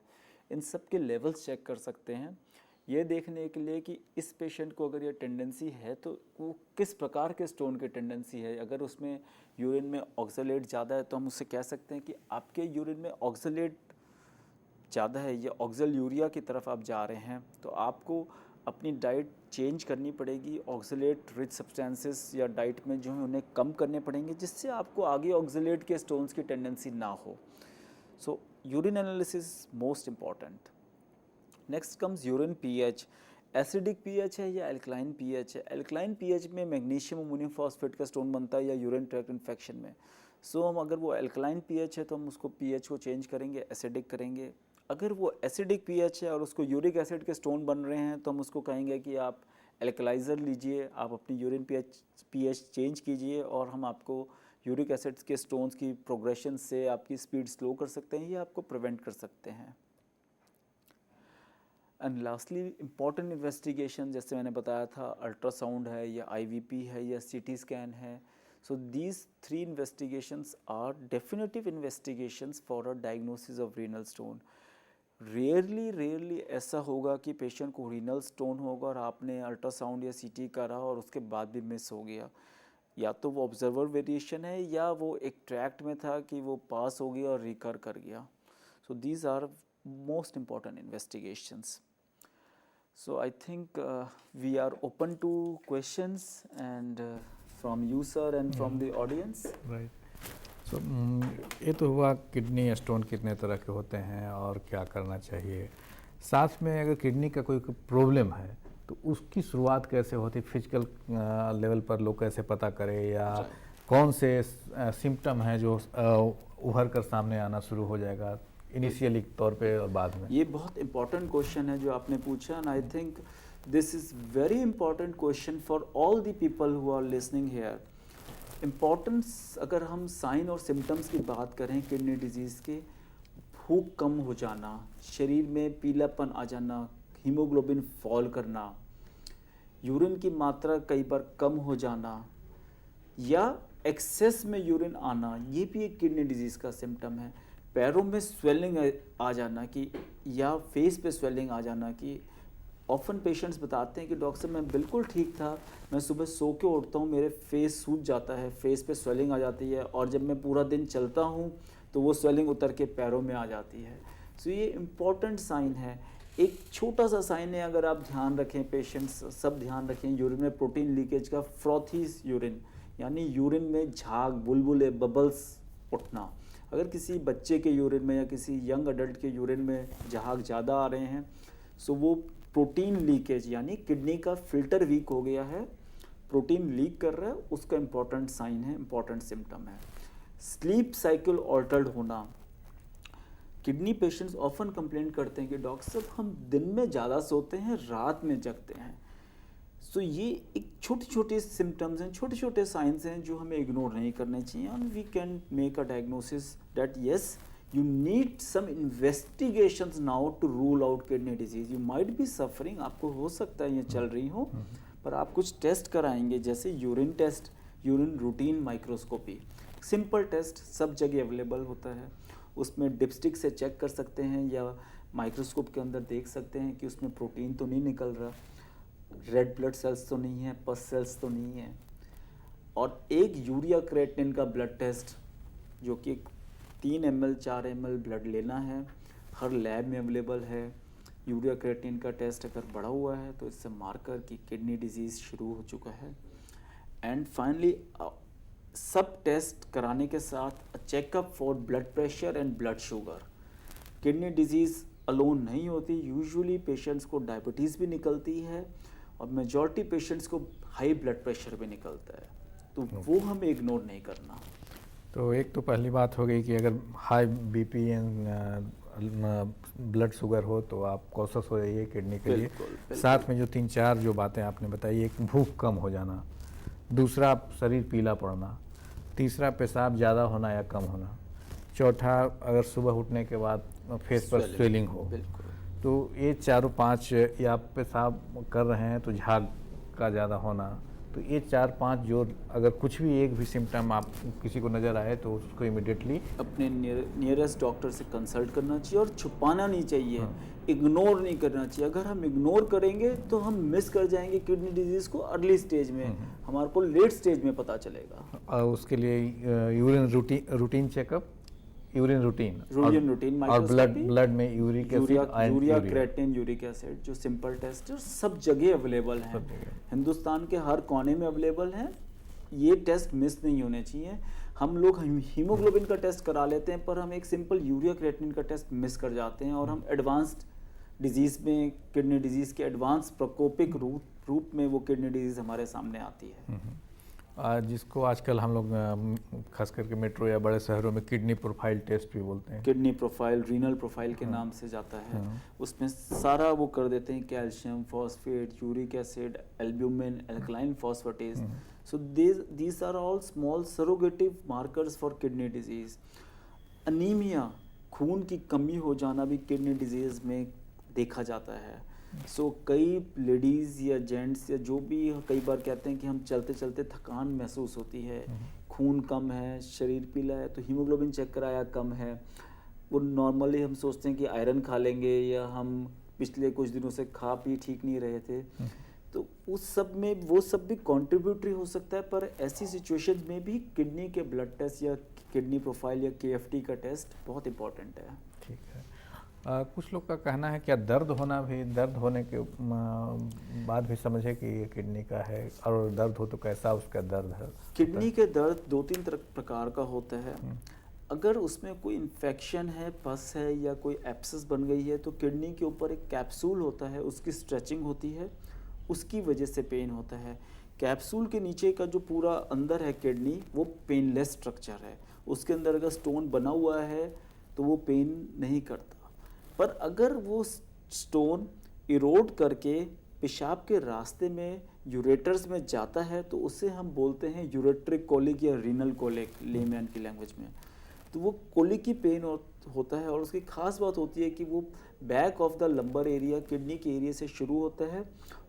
इन सब के लेवल्स चेक कर सकते हैं, ये देखने के लिए कि इस पेशेंट को अगर ये टेंडेंसी है तो वो किस प्रकार के स्टोन की टेंडेंसी है। अगर उसमें यूरिन में ऑक्सलेट ज़्यादा है तो हम उससे कह सकते हैं कि आपके यूरिन में ऑक्सलेट ज़्यादा है या ऑक्सल यूरिया की तरफ आप जा रहे हैं, तो आपको अपनी डाइट चेंज करनी पड़ेगी। ऑक्सलेट रिच सब्सटेंसेस या डाइट में जो है उन्हें कम करने पड़ेंगे, जिससे आपको आगे ऑक्सलेट के स्टोन्स की टेंडेंसी ना हो। So urine analysis most important. Next comes urine pH. Acidic pH है या एल्कलाइन पीएच है। एल्कलाइन पीएच में मैग्नीशियम अमोनियम फॉस्फेट का स्टोन बनता है या यूरिन ट्रैक्ट इन्फेक्शन में। सो हम अगर वो एल्कलाइन पीएच है तो हम उसको पीएच को चेंज करेंगे, एसिडिक करेंगे। अगर वो एसिडिक पीएच है और उसको यूरिक एसिड के स्टोन बन रहे हैं तो हम उसको कहेंगे कि आप एल्कलाइज़र लीजिए, आप अपनी यूरिन पीएच चेंज कीजिए और हम आपको यूरिक एसिड के स्टोन्स की प्रोग्रेशन से आपकी स्पीड स्लो कर सकते हैं या आपको प्रिवेंट कर सकते हैं। एंड लास्टली इम्पॉर्टेंट इन्वेस्टिगेशन, जैसे मैंने बताया था, अल्ट्रासाउंड है या आईवीपी है या सीटी स्कैन है। So these 3 investigations are definitive investigations for a diagnosis of renal stone. Rarely ऐसा होगा कि पेशेंट को रीनल स्टोन होगा और आपने अल्ट्रासाउंड या सीटी करा और उसके बाद भी मिस हो गया। या तो वो ऑब्जर्वर वेरिएशन है या वो एक ट्रैक्ट में था कि वो पास हो गया और रिकर कर गया। So these are most important investigations. So I think we are open to questions and from you sir and from the audience. Right. So ये तो हुआ किडनी स्टोन कितने तरह के होते हैं और क्या करना चाहिए। साथ में अगर किडनी का कोई प्रॉब्लम है तो उसकी शुरुआत कैसे होती, फिजिकल लेवल पर लोग कैसे पता करें, या कौन से सिम्टम हैं जो उभर कर सामने आना शुरू हो जाएगा इनिशियली तौर पे और बाद में। ये बहुत इंपॉर्टेंट क्वेश्चन है जो आपने पूछा, and I think this is very important question for all the people who are listening here. Importance, अगर हम साइन और सिम्टम्स की बात करें किडनी डिजीज़ के, भूख कम हो जाना, शरीर में पीलापन आ जाना, हीमोग्लोबिन फॉल करना, यूरिन की मात्रा कई बार कम हो जाना या एक्सेस में यूरिन आना, ये भी एक किडनी डिजीज़ का सिम्टम है। पैरों में स्वेलिंग आ जाना कि या फेस पे स्वेलिंग आ जाना कि ऑफन पेशेंट्स बताते हैं कि डॉक्टर साहब मैं बिल्कुल ठीक था, मैं सुबह सो के उठता हूँ मेरे फेस सूज जाता है, फेस पे स्वेलिंग आ जाती है, और जब मैं पूरा दिन चलता हूँ तो वो स्वेलिंग उतर के पैरों में आ जाती है। सो ये इम्पॉर्टेंट साइन है। एक छोटा सा साइन है, अगर आप ध्यान रखें, पेशेंट्स सब ध्यान रखें, यूरिन में प्रोटीन लीकेज का, फ्रॉथी यूरिन यानी यूरिन में झाग, बुलबुले, बबल्स उठना। अगर किसी बच्चे के यूरिन में या किसी यंग अडल्ट के यूरिन में झाग ज़्यादा आ रहे हैं, सो वो प्रोटीन लीकेज यानी किडनी का फिल्टर वीक हो गया है, प्रोटीन लीक कर रहा है, उसका इम्पॉर्टेंट साइन है, इम्पॉर्टेंट सिम्टम है। स्लीप साइकिल ऑल्टर्ड होना। किडनी पेशेंट्स ऑफन कंप्लेंट करते हैं कि डॉक्टर साहब हम दिन में ज़्यादा सोते हैं, रात में जगते हैं। सो ये एक छोटे छोटे सिम्टम्स हैं, छोटे छोटे साइंस हैं जो हमें इग्नोर नहीं करने चाहिए, and we can make a diagnosis that yes you need some investigations now to rule out kidney disease. You might be suffering, आपको हो सकता है ये चल रही हो, पर आप कुछ टेस्ट कराएंगे, जैसे urine test, urine routine microscopy, simple test सब जगह अवेलेबल होता है। उसमें डिपस्टिक से चेक कर सकते हैं या माइक्रोस्कोप के अंदर देख सकते हैं कि उसमें प्रोटीन तो नहीं निकल रहा, रेड ब्लड सेल्स तो नहीं है, पस सेल्स तो नहीं है। और एक यूरिया क्रिएटिनिन का ब्लड टेस्ट जो कि 3 ml 4 ml ब्लड लेना है, हर लैब में अवेलेबल है। यूरिया क्रिएटिनिन का टेस्ट अगर बढ़ा हुआ है तो इससे मार्कर कि किडनी डिजीज़ शुरू हो चुका है। एंड फाइनली सब टेस्ट कराने के साथ checkup for blood pressure and blood sugar. Kidney disease alone नहीं होती, यूजुअली पेशेंट्स को डायबिटीज़ भी निकलती है और मेजॉरिटी पेशेंट्स को हाई ब्लड प्रेशर भी निकलता है, तो वो हमें इग्नोर नहीं करना। तो एक तो पहली बात हो गई कि अगर high BP and blood sugar हो तो आप कॉशस हो जाइए किडनी के लिए। साथ में जो 3-4 जो बातें आपने बताई, एक भूख कम हो जाना, दूसरा शरीर पीला पड़ना, तीसरा पेशाब ज़्यादा होना या कम होना, चौथा अगर सुबह उठने के बाद फेस पर स्वेलिंग हो। बिल्कुल। तो ये चारों पांच, या आप पेशाब कर रहे हैं तो झाग का ज़्यादा होना, तो ये 4-5 जो अगर कुछ भी एक भी सिम्टम आप किसी को नज़र आए तो उसको इमिडिएटली अपने नियरेस्ट डॉक्टर से कंसल्ट करना चाहिए और छुपाना नहीं चाहिए, इग्नोर नहीं करना चाहिए। अगर हम इग्नोर करेंगे तो हम मिस कर जाएंगे किडनी डिजीज़ को अर्ली स्टेज में, हमारे को लेट स्टेज में पता चलेगा। उसके लिए urine routine checkup, urine routine और ब्लड में uric acid, urea creatine, uric acid, जो सिंपल टेस्ट है सब जगह अवेलेबल हैं, हिंदुस्तान के हर कोने में अवेलेबल हैं। ये टेस्ट मिस नहीं होने चाहिए। हम लोग हीमोग्लोबिन का टेस्ट करा लेते हैं पर हम एक सिंपल यूरिया क्रेटिन का टेस्ट मिस कर जाते हैं और हम एडवांस्ड डिजीज़ में, किडनी डिजीज़ के एडवांस प्रकोपिक रूप में वो किडनी डिजीज़ हमारे सामने आती है। जिसको आजकल हम लोग खास करके मेट्रो या बड़े शहरों में किडनी प्रोफाइल टेस्ट भी बोलते हैं। किडनी प्रोफाइल, रीनल प्रोफाइल के नाम से जाता है। उसमें सारा वो कर देते हैं, calcium, phosphate, uric acid, albumin, alkaline phosphatase. So these are all small surrogative markers for kidney disease. Anaemia, खून की कमी हो जाना भी किडनी डिजीज़ में देखा जाता है। कई लेडीज़ या जेंट्स या जो भी कई बार कहते हैं कि हम चलते चलते थकान महसूस होती है, खून कम है, शरीर पीला है, तो हीमोग्लोबिन चेक कराया कम है। वो नॉर्मली हम सोचते हैं कि आयरन खा लेंगे या हम पिछले कुछ दिनों से खा पी ठीक नहीं रहे थे, तो उस सब में वो सब भी कॉन्ट्रीब्यूटरी हो सकता है। पर ऐसी सिचुएशन में भी किडनी के ब्लड टेस्ट या किडनी प्रोफाइल या KFT का टेस्ट बहुत इंपॉर्टेंट है। ठीक है। कुछ लोग का कहना है क्या दर्द होने के बाद भी समझे कि ये किडनी का है, और दर्द हो तो कैसा उसका दर्द है? किडनी के दर्द 2-3 प्रकार का होता है। अगर उसमें कोई इन्फेक्शन है, पस है या कोई एब्सेस बन गई है तो किडनी के ऊपर एक कैप्सूल होता है, उसकी स्ट्रेचिंग होती है, उसकी वजह से पेन होता है। कैप्सूल के नीचे का जो पूरा अंदर है किडनी, वो पेनलेस स्ट्रक्चर है। उसके अंदर अगर स्टोन बना हुआ है तो वो पेन नहीं करता। पर अगर वो स्टोन इरोड करके पेशाब के रास्ते में यूरेटर्स में जाता है तो उसे हम बोलते हैं यूरेट्रिक कोलिक या रीनल कोलिक लेमैन की लैंग्वेज में। तो वो कोलिक की पेन होता है और उसकी खास बात होती है कि वो back of the lumbar area, kidney के एरिया से शुरू होता है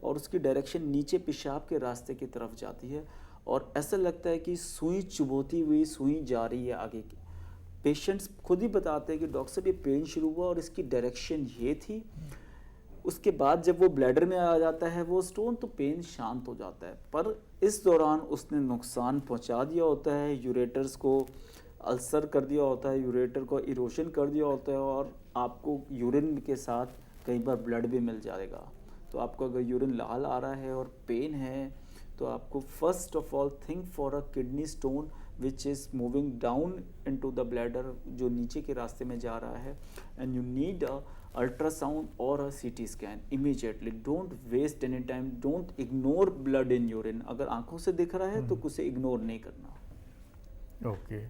और उसकी डायरेक्शन नीचे पेशाब के रास्ते की तरफ जाती है और ऐसा लगता है कि सुई चुभोती हुई सुई जा रही है आगे की। पेशेंट्स खुद ही बताते हैं कि डॉक्टर साहब ये पेन शुरू हुआ और इसकी डायरेक्शन ये थी। उसके बाद जब वो ब्लैडर में आ जाता है वो स्टोन, तो पेन शांत हो जाता है। पर इस दौरान उसने नुकसान पहुंचा दिया होता है, यूरेटर्स को अल्सर कर दिया होता है, यूरेटर को इरोशन कर दिया होता है और आपको यूरिन के साथ कई बार ब्लड भी मिल जाएगा। तो आपको अगर यूरिन लाल आ रहा है और पेन है तो आपको first of all think for a kidney stone which is moving down into the bladder, जो नीचे के रास्ते में जा रहा है, and you need a ultrasound or a CT scan immediately. Don't waste any time, don't ignore blood in urine. अगर आंखों से दिख रहा है तो उसे इग्नोर नहीं करना। ओके,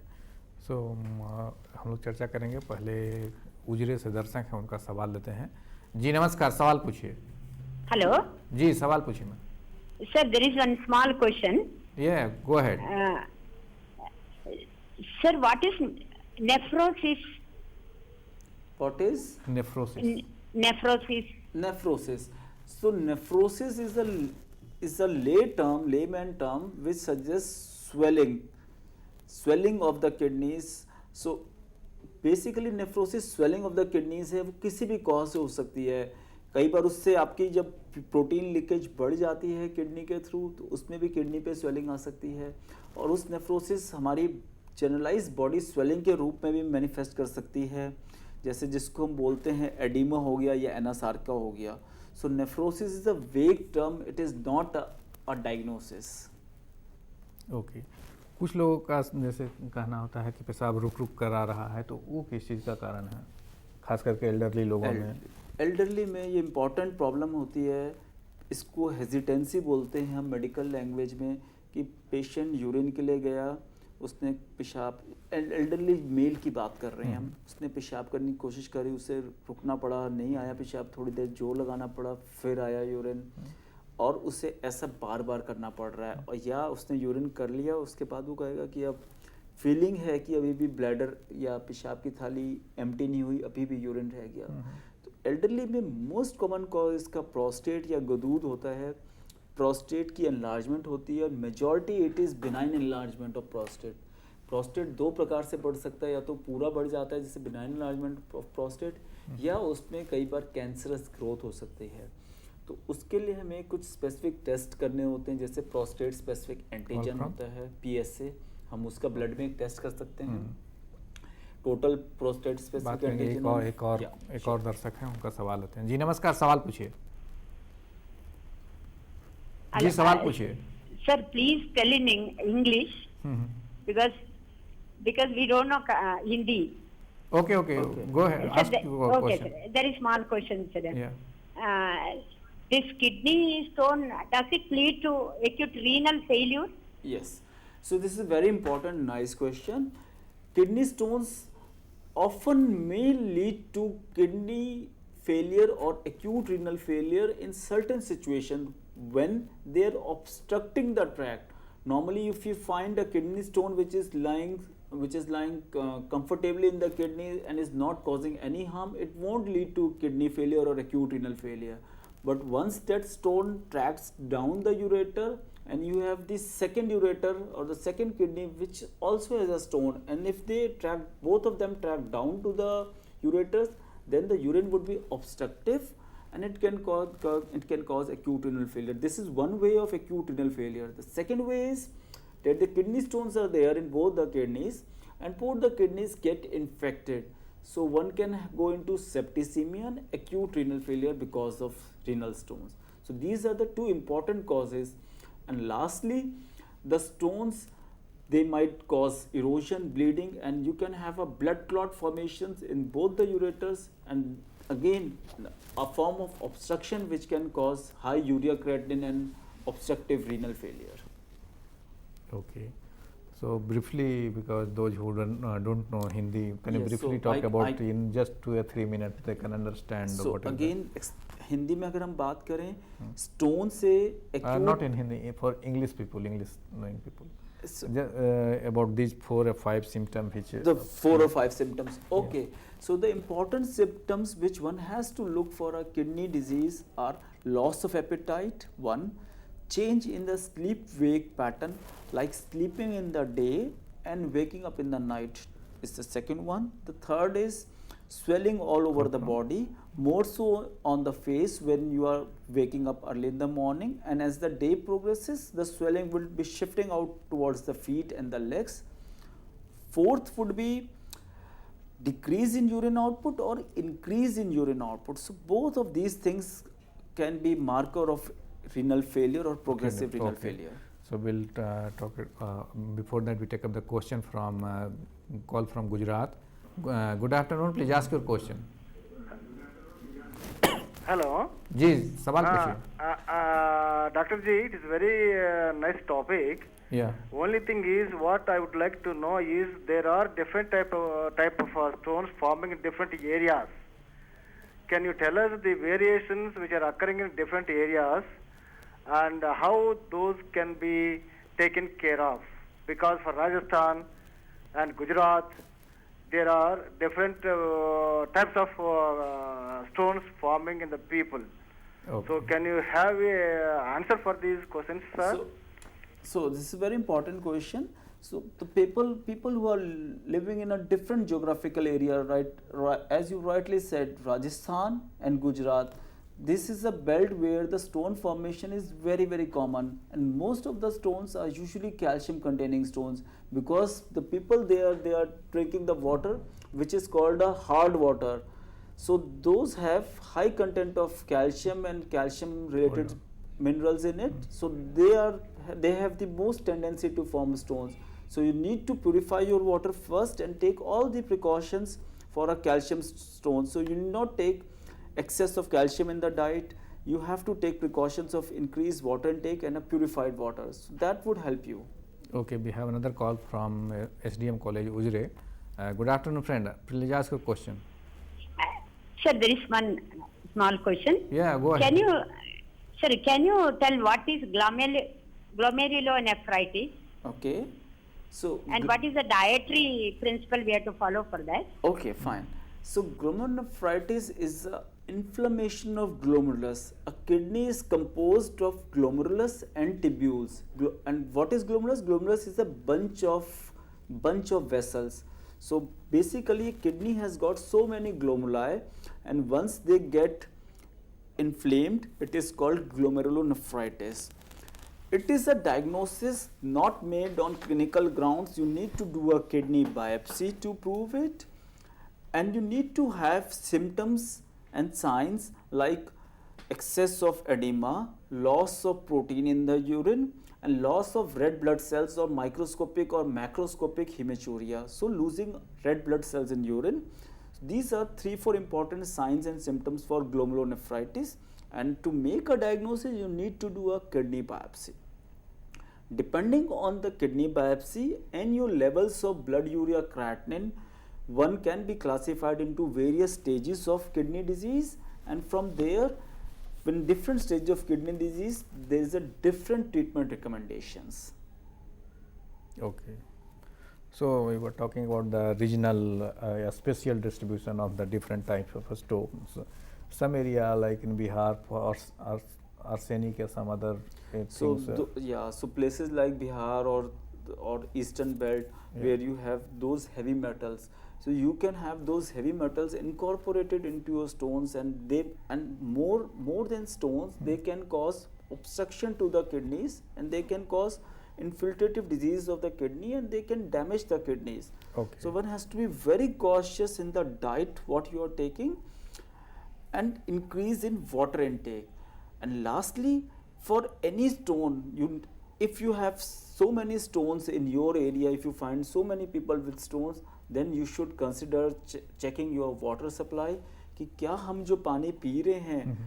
सो हम लोग चर्चा करेंगे। पहले उजरे से दर्शक हैं, उनका सवाल लेते हैं। जी नमस्कार, सवाल पूछिए। हेलो जी, सवाल पूछिए ma'am. Sir, there is one small question. Go ahead. Sir, what is nephrosis? What is? Nephrosis. Nephrosis. So nephrosis is a layman term which suggests swelling of the kidneys. So basically nephrosis swelling of the kidneys है, वो किसी भी cause से हो सकती है। कई बार उससे आपकी जब प्रोटीन लीकेज बढ़ जाती है किडनी के थ्रू तो उसमें भी किडनी पे स्वेलिंग आ सकती है और उस नेफ्रोसिस हमारी जनरलाइज बॉडी स्वेलिंग के रूप में भी मैनिफेस्ट कर सकती है, जैसे जिसको हम बोलते हैं एडिमा हो गया या एनासार्का हो गया। सो नेफ्रोसिस इज अ वेग term, it is not a diagnosis. Okay, कुछ लोगों का जैसे कहना होता है कि पेशाब रुक कर आ रहा है, तो वो किस चीज़ का कारण है, खास करके एल्डरली लोगों में? एल्डरली में ये इम्पॉर्टेंट प्रॉब्लम होती है, इसको हेजिटेंसी बोलते हैं हम मेडिकल लैंग्वेज में, कि पेशेंट यूरिन के लिए गया, उसने पेशाब, एल्डरली मेल की बात कर रहे हैं हम, उसने पेशाब करने की कोशिश करी, उसे रुकना पड़ा, नहीं आया पेशाब, थोड़ी देर जोर लगाना पड़ा, फिर आया यूरिन, और उसे ऐसा बार बार करना पड़ रहा है, और या उसने यूरिन कर लिया उसके बाद वो कहेगा कि अब फीलिंग है कि अभी भी ब्लैडर या पेशाब की थाली एम्प्टी नहीं हुई, अभी भी यूरिन रह गया। तो एल्डरली में मोस्ट कॉमन कॉज इसका प्रोस्टेट या गदूद होता है, प्रोस्टेट की एनलार्जमेंट होती है, और majority it is benign enlargement of prostate. Prostate दो प्रकार से बढ़ सकता है, या तो पूरा बढ़ जाता है जैसे बिनाइन एनलार्जमेंट ऑफ प्रोस्टेट, या उसमें कई बार कैंसरस ग्रोथ हो सकती है। तो उसके लिए हमें कुछ स्पेसिफिक टेस्ट करने होते हैं, जैसे प्रोस्टेट स्पेसिफिक एंटीजन होता है PSA, हम उसका ब्लड में एक टेस्ट कर सकते हैं। Total prostate specific antigen. एक और दर्शक हैं, उनका सवाल होते हैं। जी नमस्कार, सवाल पूछिए। जी सवाल पूछिए। Sir please tell in English because we don't know Hindi. Okay. Go ahead. Sir, Ask your question. sir. There is small question, sir. Yeah. This kidney stone, does it lead to acute renal failure? Yes. So this is a very important, nice question. Kidney stones often may lead to kidney failure or acute renal failure in certain situations when they are obstructing the tract. Normally, if you find a kidney stone which is lying comfortably in the kidney and is not causing any harm, it won't lead to kidney failure or acute renal failure. But once that stone tracks down the ureter, and you have the second ureter or the second kidney which also has a stone, and if they track, both of them track down to the ureters, then the urine would be obstructive and it can cause acute renal failure. This is one way of acute renal failure. The second way is that the kidney stones are there in both the kidneys, and both the kidneys get infected. So one can go into septicemia and acute renal failure because of renal stones. So these are the two important causes. And lastly, the stones, they might cause erosion, bleeding, and you can have a blood clot formations in both the ureters, and again a form of obstruction which can cause high urea creatinine and obstructive renal failure. Okay. So briefly, because those who don't know Hindi, can you briefly talk about in just 2 or 3 minutes they can understand so what again, is Hindi में अगर हम बात करें, stone से not in Hindi, for English knowing people. About these 4 or 5 symptoms which the 4 or 5 symptoms. Okay. Yeah. So the important symptoms which one has to look for a kidney disease are loss of appetite, 1, change in the sleep-wake pattern, like sleeping in the day and waking up in the night is the second one. The third is swelling all over the body, more so on the face when you are waking up early in the morning, and as the day progresses, the swelling will be shifting out towards the feet and the legs. Fourth would be decrease in urine output or increase in urine output. So both of these things can be marker of renal failure or progressive renal failure. So we'll talk before that we take up the question from call from Gujarat. Good afternoon, please ask your question. Hello. जी सवाल पूछिए. Dr. Ji, it is very nice topic. Yeah. Only thing is, what I would like to know is there are different type of stones forming in different areas. Can you tell us the variations which are occurring in different areas and how those can be taken care of? Because for Rajasthan and Gujarat, there are different types of stones forming in the people. Okay. So can you have an answer for these questions, sir? So this is a very important question. So the people who are living in a different geographical area, right, as you rightly said, Rajasthan and Gujarat, this is a belt where the stone formation is very, very common, and most of the stones are usually calcium containing stones, because the people there, they are drinking the water which is called a hard water. So those have high content of calcium and calcium related minerals in it. So they have the most tendency to form stones. So you need to purify your water first and take all the precautions for a calcium stone. So you will not take excess of calcium in the diet. You have to take precautions of increased water intake and a purified water. So that would help you. Okay, we have another call from SDM College, Ujre. Good afternoon, friend. Please ask your question. Sir, there is one small question. Yeah, go ahead. Sir, can you tell what is glomerulonephritis Okay. So, and what is the dietary principle we have to follow for that? okay, fine. So glomerulonephritis is a inflammation of glomerulus. A kidney is composed of glomerulus and tubules. And what is glomerulus? Glomerulus is a bunch of vessels. So basically, kidney has got so many glomeruli, and once they get inflamed, it is called glomerulonephritis. It is a diagnosis not made on clinical grounds. You need to do a kidney biopsy to prove it, and you need to have symptoms and signs like excess of edema, loss of protein in the urine, and loss of red blood cells or microscopic or macroscopic hematuria. So losing red blood cells in urine. These are 3-4 important signs and symptoms for glomerulonephritis, and to make a diagnosis you need to do a kidney biopsy. Depending on the kidney biopsy and your levels of blood urea creatinine, one can be classified into various stages of kidney disease, and from there, in different stages of kidney disease, there is a different treatment recommendations. Okay. So we were talking about the regional spatial distribution of the different types of stones. Some area like in Bihar for arsenic or some other things. So places like Bihar or Eastern Belt, where you have those heavy metals. So you can have those heavy metals incorporated into your stones, and more than stones, they can cause obstruction to the kidneys, and they can cause infiltrative disease of the kidney, and they can damage the kidneys. Okay. So one has to be very cautious in the diet what you are taking, and increase in water intake. And lastly, for any stone, if you have so many stones in your area, if you find so many people with stones, then you should consider checking your water supply कि क्या हम जो पानी P रहे हैं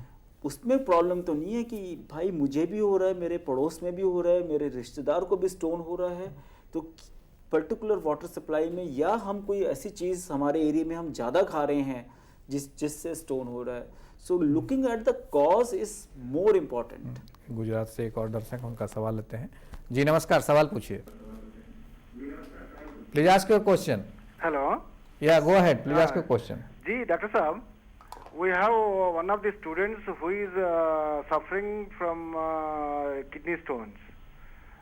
उसमें problem तो नहीं है कि भाई मुझे भी हो रहा है, मेरे पड़ोस में भी हो रहा है, मेरे रिश्तेदार को भी स्टोन हो रहा है, तो पर्टिकुलर वाटर सप्लाई में या हम कोई ऐसी चीज़ हमारे एरिया में हम ज़्यादा खा रहे हैं जिससे स्टोन हो रहा है. So looking at the cause is more important. Gujarat से एक और दर्शक उनका सवाल लेते हैं. जी नमस्कार, सवाल पूछिए. Please ask your question. Hello. Yeah, go ahead. Please ask your question. Ji, Dr. Saab, we have one of the students who is suffering from kidney stones,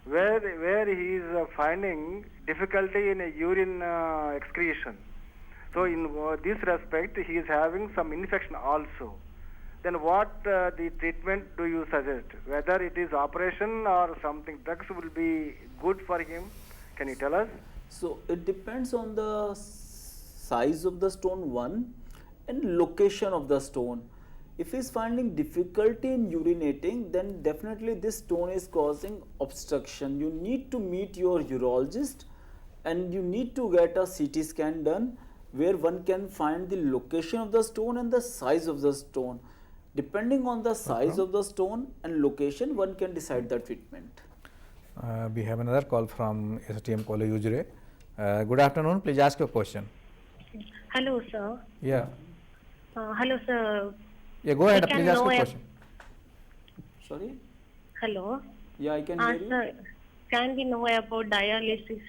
where he is finding difficulty in urine excretion. So in this respect, he is having some infection also. Then what the treatment do you suggest? Whether it is operation or something, drugs will be good for him. Can you tell us? So it depends on the size of the stone, one, and location of the stone. If he is finding difficulty in urinating, then definitely this stone is causing obstruction. You need to meet your urologist, and you need to get a CT scan done where one can find the location of the stone and the size of the stone. Depending on the size of the stone and location, one can decide the treatment. We have another call from STM College Ujre. Good afternoon. Please ask your question. Hello, sir. Yeah. Hello, sir. Yeah, go ahead. Please ask your question. Sorry? Hello. Yeah, I can hear you. Sir, can we know about dialysis?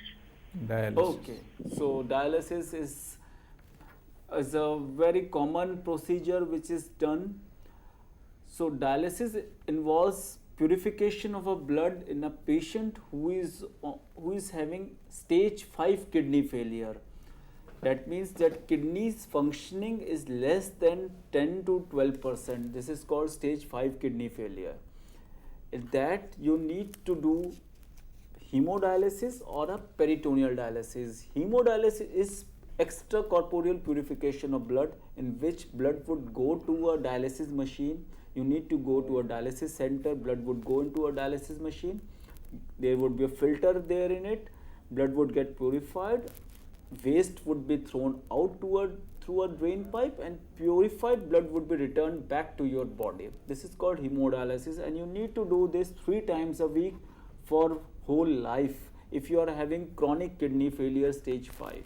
Dialysis. Okay. So dialysis is a very common procedure which is done. So dialysis involves purification of a blood in a patient who is having stage 5 kidney failure. That means that kidneys functioning is less than 10 to 12%. This is called stage 5 kidney failure. In that you need to do hemodialysis or a peritoneal dialysis. Hemodialysis is extracorporeal purification of blood, in which blood would go to a dialysis machine. You need to go to a dialysis center, blood would go into a dialysis machine, there would be a filter there in it, blood would get purified, waste would be thrown out through a drain pipe, and purified blood would be returned back to your body. This is called hemodialysis, and you need to do this 3 times a week for whole life if you are having chronic kidney failure stage 5.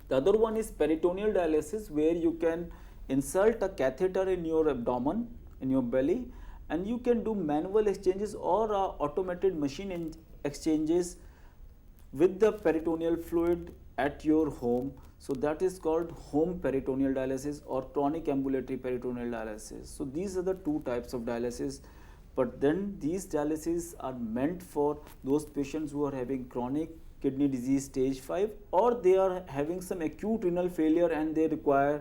The other one is peritoneal dialysis, where you can insert a catheter in your abdomen, in your belly, and you can do manual exchanges or automated machine exchanges with the peritoneal fluid at your home. So that is called home peritoneal dialysis or chronic ambulatory peritoneal dialysis. So these are the two types of dialysis, but then these dialyses are meant for those patients who are having chronic kidney disease stage 5, or they are having some acute renal failure and they require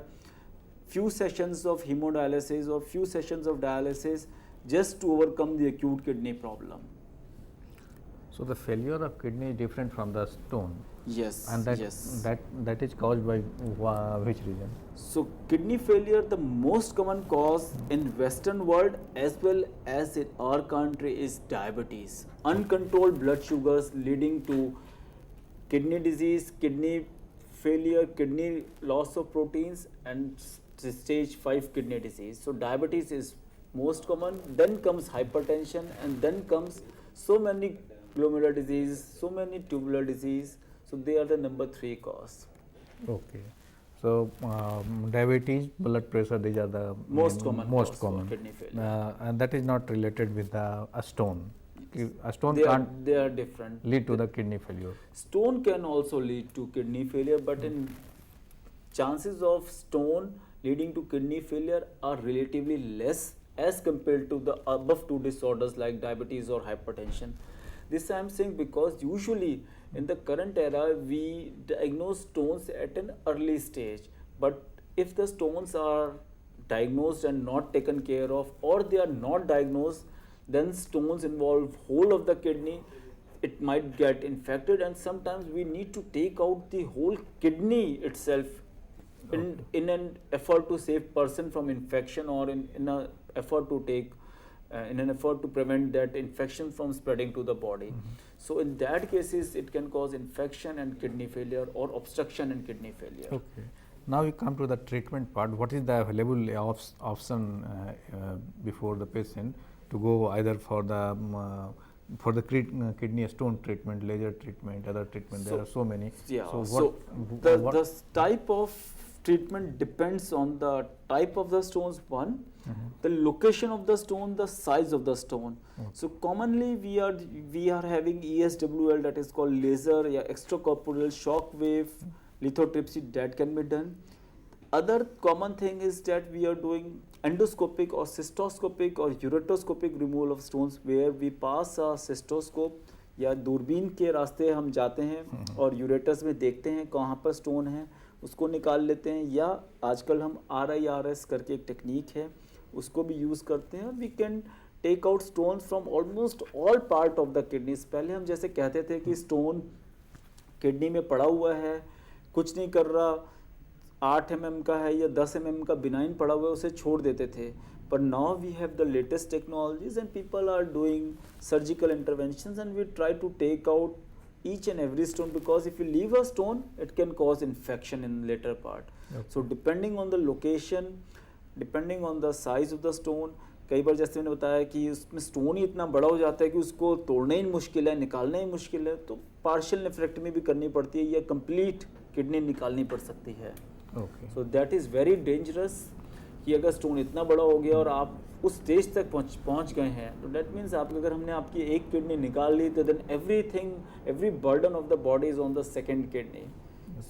few sessions of hemodialysis or few sessions of dialysis just to overcome the acute kidney problem. So the failure of kidney is different from the stone, Yes, and that yes. that is caused by which reason? So kidney failure, the most common cause in Western world as well as in our country is diabetes. Uncontrolled blood sugars leading to kidney disease, kidney failure, kidney loss of proteins, and stage 5 kidney disease. So diabetes is most common, then comes hypertension, and then comes so many glomerular disease, so many tubular disease. So they are the number 3 cause. Okay. So diabetes, blood pressure, these are the Most common most cause for common, kidney failure. and that is not related with a stone. A stone They are, can't they are different. lead to the kidney failure. Stone can also lead to kidney failure, but in chances of stone leading to kidney failure are relatively less as compared to the above 2 disorders like diabetes or hypertension. This I am saying because usually in the current era we diagnose stones at an early stage, but if the stones are diagnosed and not taken care of, or they are not diagnosed, then stones involve whole of the kidney. It might get infected, and sometimes we need to take out the whole kidney itself in an effort to save person from infection, or in an effort to take in an effort to prevent that infection from spreading to the body. So in that cases it can cause infection and kidney failure, or obstruction and kidney failure. Okay. Now we come to the treatment part. What is the available option before the patient to go either for the kidney stone treatment, laser treatment, other treatment? There are so many. Yeah. So The type of treatment depends on the type of the stones, one, the location of the stone, the size of the stone. So commonly we are having ESWL, that is called laser, extracorporeal shock wave lithotripsy, that can be done. Other common thing is that we are doing endoscopic or cystoscopic or ureteroscopic removal of stones, where we pass a cystoscope या दूरबीन के रास्ते हम जाते हैं और यूरेटस में देखते हैं कहाँ पर स्टोन है, उसको निकाल लेते हैं, या आजकल हम RIRS करके एक टेक्निक है उसको भी यूज़ करते हैं. We can take out stones from almost all part of the kidneys. पहले हम जैसे कहते थे कि स्टोन किडनी में पड़ा हुआ है, कुछ नहीं कर रहा, 8 mm का है या 10 mm का बिनाइन पड़ा हुआ है, उसे छोड़ देते थे. But now we have the latest technologies and people are doing surgical interventions, and we try to take out each and every stone, because if you leave a stone it can cause infection in later part. Okay. So depending on the location, depending on the size of the stone, कई बार जैसे मैंने बताया कि उसमें stone ही इतना बड़ा हो जाता है कि उसको तोड़ना ही मुश्किल है, निकालना ही मुश्किल है, तो पार्शियल नेफ्रेक्टमी भी करनी पड़ती है या कंप्लीट किडनी निकालनी पड़ सकती है. Okay. So that is very dangerous कि अगर स्टोन इतना बड़ा हो गया और आप उस स्टेज तक पहुंच गए हैं, तो दैट मीन्स आप अगर हमने आपकी एक किडनी निकाल ली, तो then every burden of the body is on the second kidney.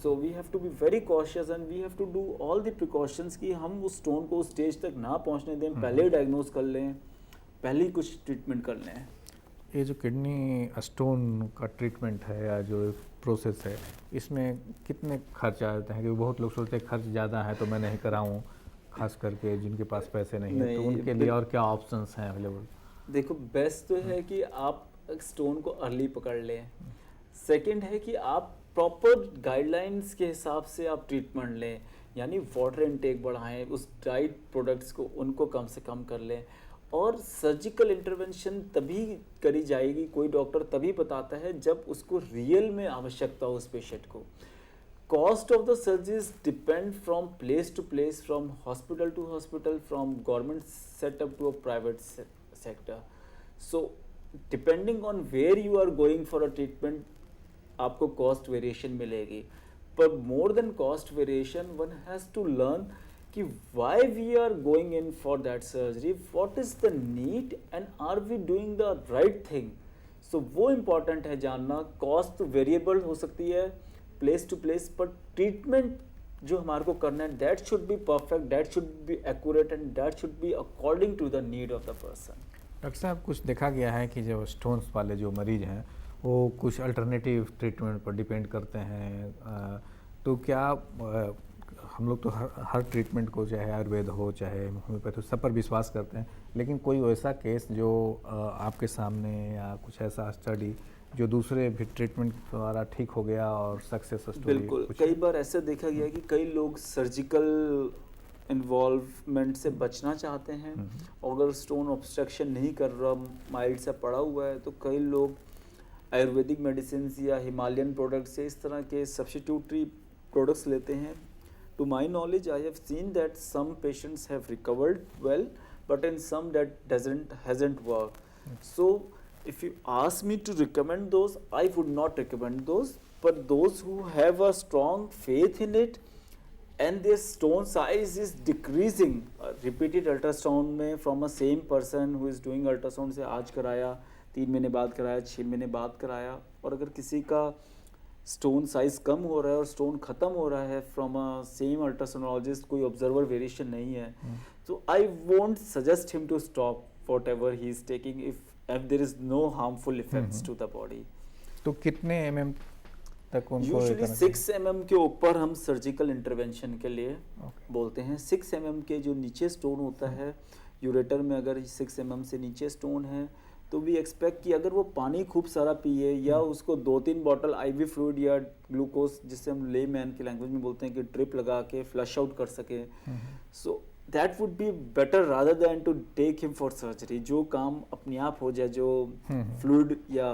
So we have to be very cautious and we have to do all the precautions कि हम उस स्टोन को उस स्टेज तक ना पहुंचने दें, पहले डायग्नोज कर लें, पहले ही कुछ ट्रीटमेंट कर लें. ये जो किडनी स्टोन का ट्रीटमेंट है या जो प्रोसेस है, इसमें कितने खर्च आते हैं? क्योंकि बहुत लोग सोचते हैं खर्च ज़्यादा है तो मैं नहीं कराऊँ, खास करके जिनके पास पैसे नहीं है, तो उनके लिए और क्या ऑप्शंस हैं अवेलेबल? देखो, बेस्ट तो है कि आप स्टोन को अर्ली पकड़ लें. सेकंड है कि आप प्रॉपर गाइडलाइंस के हिसाब से आप ट्रीटमेंट लें, यानी वाटर इनटेक बढ़ाएं, उस डाइट प्रोडक्ट्स को उनको कम से कम कर लें. और सर्जिकल इंटरवेंशन तभी करी जाएगी, कोई डॉक्टर तभी बताता है जब उसको रियल में आवश्यकता हो उस पेशेंट को. Cost of the surgeries depend from place to place, from hospital to hospital, from government setup to a private sector. So depending on where you are going for a treatment, आपको cost variation मिलेगी. But more than cost variation, one has to learn कि why we are going in for that surgery, what is the need and are we doing the right thing. So वो important है जानना. Cost तो variable हो सकती है place to place, but treatment जो हमारे को करना है that should be perfect, that should be accurate and that should be according to the need of the person. Doctor साहब, कुछ देखा गया है कि जो स्टोन्स वाले जो मरीज हैं वो कुछ अल्टरनेटिव ट्रीटमेंट पर डिपेंड करते हैं, तो क्या हम लोग तो हर ट्रीटमेंट को, चाहे आयुर्वेद हो चाहे होम्योपैथी, सब पर विश्वास करते हैं, लेकिन कोई वैसा केस जो आपके सामने या कुछ ऐसा स्टडी जो दूसरे भी ट्रीटमेंट द्वारा ठीक हो गया और सक्सेस स्टोरी? बिल्कुल, कई बार ऐसा देखा गया कि कई लोग सर्जिकल इन्वॉल्वमेंट से बचना चाहते हैं, और अगर स्टोन ऑब्स्ट्रक्शन नहीं कर रहा, माइल्ड सा पड़ा हुआ है, तो कई लोग आयुर्वेदिक मेडिसिन या हिमालयन प्रोडक्ट से इस तरह के सब्स्टिट्यूटरी प्रोडक्ट्स लेते हैं. To my knowledge I have seen that some patients have recovered well, but in some that hasn't worked. So if you ask me to recommend those, I would not recommend those, but those who have a strong faith in it and their stone size is decreasing, repeated ultrasound में from a same person who is doing ultrasound से आज कराया, 3 महीने बाद कराया, 6 महीने बाद कराया, और अगर किसी का स्टोन साइज कम हो रहा है और स्टोन खत्म हो रहा है फ्रॉम अ सेम अल्ट्रासोनोलॉजिस्ट, कोई ऑब्जर्वर वेरिएशन नहीं है, तो I won't suggest him to stop whatever he is taking if there is no harmful effects to the body. तो कितने mm तक उनको? यूजुअली 6 mm के ऊपर हम सर्जिकल इंटरवेंशन के लिए बोलते हैं. 6 mm के जो नीचे स्टोन होता है यूरेटर में, अगर 6 mm से नीचे स्टोन है, तो वी एक्सपेक्ट कि अगर वो पानी खूब सारा पिए या उसको 2-3 बॉटल आईवी फ्लूइड या ग्लूकोज, जिससे हम ले मैन की लैंग्वेज में बोलते हैं कि ड्रिप लगा के फ्लश आउट कर सके, so that would be better rather than to take him for surgery. जो काम अपने आप हो जाए, जो फ्लूइड या